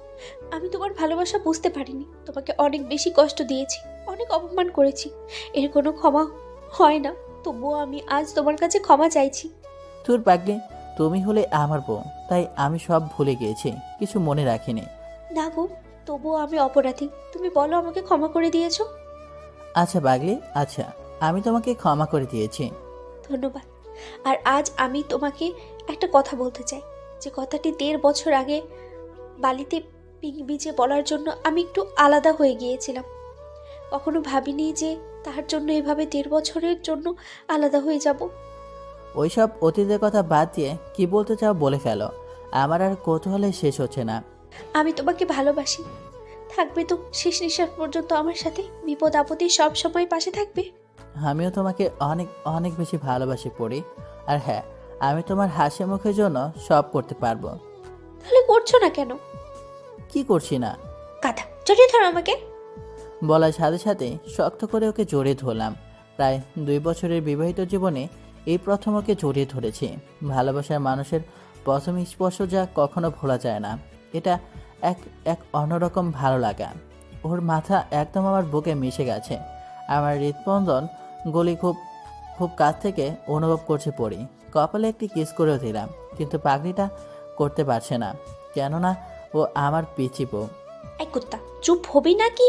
আমি তোমার ভালোবাসা বুঝতে পারিনি, তোমাকে অনেক বেশি কষ্ট দিয়েছি, অনেক অপমান করেছি। এর কোনো ক্ষমা হয় না, তবুও আমি আজ তোমার কাছে ক্ষমা চাইছি। তোর পাগলি, তুমি হলে আমার বউ, তাই আমি সব ভুলে গিয়েছি, কিছু মনে রাখিনি। না গো, তবুও আমি অপরাধী। তুমি বলো আমাকে ক্ষমা করে দিয়েছো। আচ্ছা পাগলি, আচ্ছা আমি তোমাকে ক্ষমা করে দিয়েছি। ধন্যবাদ। আর আজ আমি তোমাকে একটা কথা বলতে চাই, যে কথাটি 1.5 বছর আগে বালিতে পিং বিচে বলার জন্য আমি একটু আলাদা হয়ে গিয়েছিলাম। কখনো ভাবিনি যে তার জন্য এভাবে 1.5 বছরের জন্য আলাদা হয়ে যাব। ওইসব অতীতের কথা বাদ দিয়ে কি বলতে চাও বলে ফেলো, আমার আর কৌতূহলে শেষ হচ্ছে না। আমি তোমাকে ভালোবাসি। থাকবে তো শেষ নিঃশ্বাস পর্যন্ত আমার সাথে? বিপদ আপদে সব সময় পাশে থাকবে? আমিও তোমাকে অনেক অনেক বেশি ভালোবাসি পড়ি। আর হ্যাঁ, আমি তোমার হাসি মুখের জন্য সব করতে পারবো। তাহলে করছো না কেন? কি করছি না? কাঁথা জড়িয়ে ধরো আমাকে। বলার সাথে সাথে শক্ত করে ওকে জড়িয়ে ধরলাম। প্রায় 2 বছরের বিবাহিত জীবনে এই প্রথম ওকে জড়িয়ে ধরেছি। ভালোবাসার মানুষের প্রথম স্পর্শ যা কখনো ভোলা যায় না। এটা এক এক অন্যরকম ভালো লাগা। ওর মাথা একদম আমার বুকে মিশে গেছে। আমার হৃদস্পন্দন গলি খুব খুব কাছ থেকে অনুভব করছে পড়ি। কপালে একটি কিস করেও দিলাম, কিন্তু পাগড়িটা করতে পারছে না, কেননা ও আমার পিচি বউ। এই কুত্তা, চুপ হবি নাকি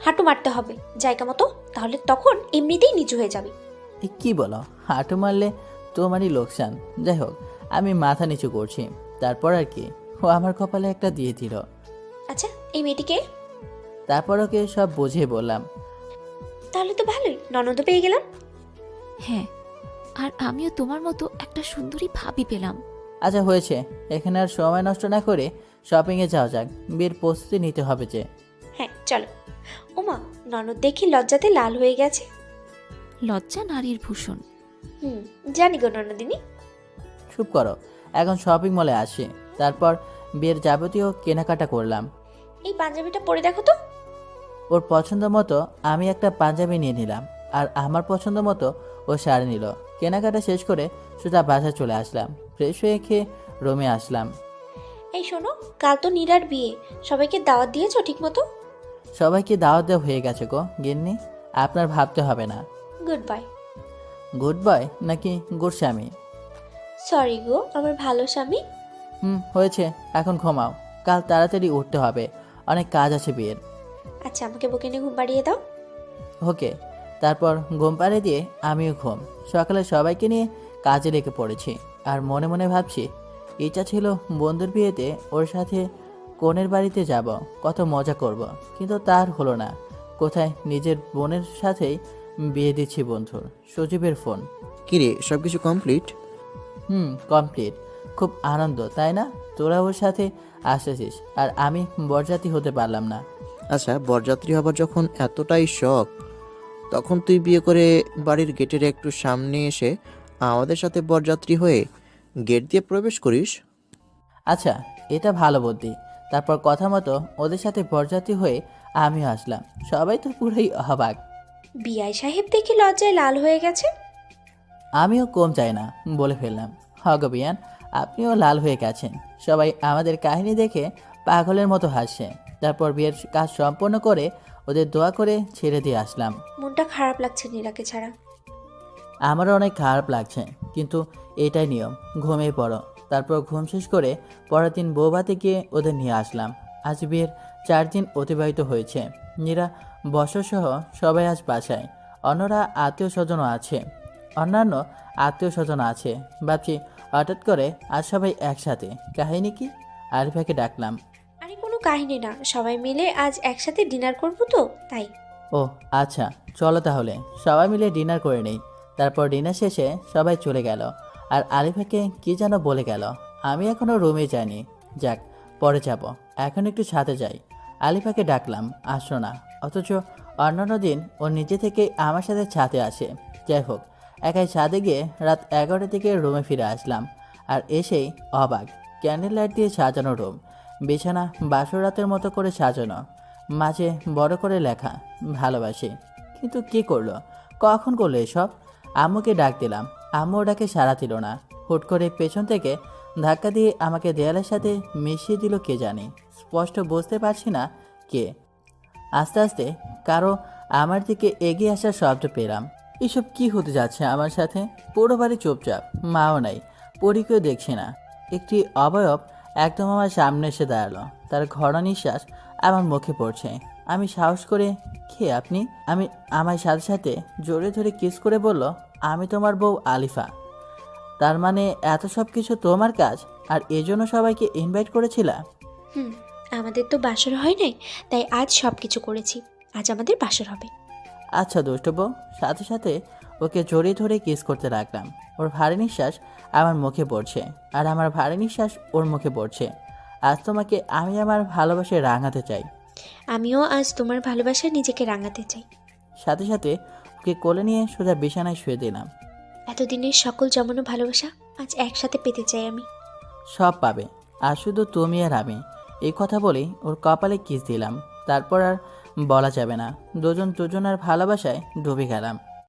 হাঁটু মারতে হবে জায়গা মতো? তাহলে তখন এমনিতেই নিচু হয়ে যাবে। কি বলো? হাঁটু মারলে তোমারই লোকসান। যাই হোক, আমি মাথা নিচু করছি। তারপর আর কি, ও আমার কপালে একটা দিয়ে দিল। আচ্ছা, এই মেয়েটিকে? তারপর ওকে সব বুঝিয়ে বললাম। তাহলে তো ভালোই, ননদ পেয়ে গেলাম। হ্যাঁ, আর আমিও তোমার মতো একটা সুন্দরী ভাবি পেলাম। আচ্ছা হয়েছে, এখানে আর সময় নষ্ট না করে শপিংয়ে যাওয়া যাক। বিয়ের প্রস্তুতি নিতে হবে যে। হ্যাঁ চলো। ওমা, ননদ দেখি লজ্জাতে লাল হয়ে গেছে। লজ্জা নারীর ভূষণ। জানি গো ননদিনী। চুপ করো, এখন শপিং মলে আসি। তারপর বিয়ের যাবতীয় কেনাকাটা করলাম। এই পাঞ্জাবিটা পরে দেখো তো। ওর পছন্দ মতো আমি একটা পাঞ্জাবি নিয়ে নিলাম, আর আমার পছন্দ মতো ও শাড়ি নিল। কেনাকাটা শেষ করে সোজা বাসায় চলে আসলাম। ফ্রেশ হয়ে খেয়ে রুমে আসলাম। এই শোনো, কাল তো নীরার বিয়ে, সবাইকে দাওয়াত দিয়েছো ঠিক মতো? সবাইকে দাওয়াত দেওয়া হয়ে গেছে গো গিন্নি, আপনার ভাবতে হবে না। Good bye. গুড বাই নাকি গুড স্বামী? সরি গো আমার ভালো স্বামী। হয়েছে, এখন ঘুমাও। কাল তাড়াতাড়ি উঠতে হবে, অনেক কাজ আছে বিয়ের। আচ্ছা, আমাকে বুকে নিয়ে ঘুম পাড়িয়ে দাও। ওকে। তারপর ঘুম পাড়িয়ে দিয়ে আমিও ঘুম। সকালে সবাইকে নিয়ে কাজে লেগে পড়েছি, আর মনে মনে ভাবছি ইচ্ছা ছিল বন্ধুর বিয়েতে ওর সাথে কনের বাড়িতে যাব, কত মজা করব, কিন্তু তার হলো না। কোথায় নিজের বোনের সাথেই বিয়ে দিচ্ছি বন্ধুর। সজীবের ফোন। কিরে, সবকিছু কমপ্লিট? কমপ্লিট। খুব আনন্দ তাই না? তোরা ওর সাথে আসতেছিস আর আমি বরযাত্রী হতে পারলাম না। আচ্ছা, বরযাত্রী হবার যখন এতটাই শখ, তখন তুই বিয়ে করে বাড়ির গেটের একটু সামনে এসে আমাদের সাথে বরযাত্রী হয়ে গেট দিয়ে প্রবেশ করিস। আচ্ছা, এটা ভালো বুদ্ধি। তারপর কথা মতো ওদের সাথে বরযাত্রী হয়ে আমিও আসলাম। সবাই তো পুরোই অবাক। বিআই সাহেব দেখি লজ্জায় লাল হয়ে গেছে। আমিও কম চাই না বলে ফেললাম। হগবিয়ান, আপনিও লাল হয়ে গেছেন। সবাই আমাদের কাহিনী দেখে পাগলের মতো হাসছে। তারপর বিয়ের কাজ সম্পন্ন করে ওদের দোয়া করে ছেড়ে দিয়ে আসলাম। মনটা খারাপ লাগছে নীরাকে ছাড়া। আমারও অনেক খারাপ লাগছে, কিন্তু এটাই নিয়ম। ঘুমিয়ে পড়ো। তারপর ঘুম শেষ করে পরের দিন বৌভাতে গিয়ে ওদের নিয়ে আসলাম। আজ বিয়ের 4 দিন অতিবাহিত হয়েছে। নীরা বর্ষসহ সবাই আজ বাসায়। অন্যান্য আত্মীয় স্বজন আছে। ভাবছি হঠাৎ করে আজ সবাই একসাথে, কাহিনী কি? আরিফাকে ডাকলাম। আরে কোনো কাহিনী না, সবাই মিলে আজ একসাথে ডিনার করবো তো তাই। ও আচ্ছা, চলো তাহলে সবাই মিলে ডিনার করে নেই। তারপর ডিনার শেষে সবাই চলে গেল, আর আরিফাকে কি যেন বলে গেল। আমি এখনও রুমে যাইনি। যাক, পরে যাব। এখন একটু ছাদে যাই। আলিফাকে ডাকলাম, আসলো না। অথচ অন্যান্য দিন ও নিজে থেকে আমার সাথে ছাদে আসে। যাই হোক, একাই ছাদে গিয়ে রাত 11টার দিকে রুমে ফিরে আসলাম। আর এসেই অবাক, ক্যান্ডেল লাইট দিয়ে সাজানো রুম, বিছানা বাসর রাতের মতো করে সাজানো, মাঝে বড় করে লেখা ভালোবাসি। কিন্তু কি করলো, কখন করলো এসব? আম্মুকে ডাক দিলাম, আম্মু ডাকে সাড়া দিল না। হুট করে পেছন থেকে ধাক্কা দিয়ে আমাকে দেয়ালের সাথে মিশিয়ে দিল কে জানি। স্পষ্ট বুঝতে পারছি না কে। আস্তে আস্তে কারো আমার দিকে এগিয়ে আসার শব্দ পেলাম। এসব কি হতে যাচ্ছে আমার সাথে? পুরো বাড়ি চুপচাপ, মাও নাই, পরীকেও দেখছি না। একটি অবয়ব একদম আমার সামনে এসে দাঁড়ালো। তার ঘড়া নিঃশ্বাস আমার মুখে পড়ছে। আমি সাহস করে, কে আপনি? আমার সাথে সাথে জোরে ধরে কিস করে বলল, আমি তোমার বউ আলিফা। তার মানে এত সব কিছু তোমার কাজ, আর এজন্য সবাইকে ইনভাইট করেছিলা? হুম, আমাদের তো বাসর হয় নাই, তাই আজ সব কিছু করেছি। আজ আমাদের বাসর হবে। আচ্ছা দুষ্টু বউ। সাথে সাথে ওকে জড়িয়ে ধরে কিস করতে লাগলাম। ওর ভারী নিঃশ্বাস আমার মুখে পড়ছে, আর আমার ভারী নিঃশ্বাস ওর মুখে পড়ছে। আজ তোমাকে আমি আমার ভালোবাসায় রাঙাতে চাই। আমিও আজ তোমার ভালোবাসায় নিজেকে রাঙাতে চাই। সাথে সাথে ওকে কোলে নিয়ে সোজা বিছানায় শুয়ে দিলাম। এতদিনের সকল জমানো ভালোবাসা আজ একসাথে পেতে চাই আমি। সব পাবে, আর শুধু তুমি আর আমি। এই কথা বলেই ওর কপালে কিস দিলাম। তারপর আর বলা যাবে না, দুজন দুজনের ভালোবাসায় ডুবে গেলাম।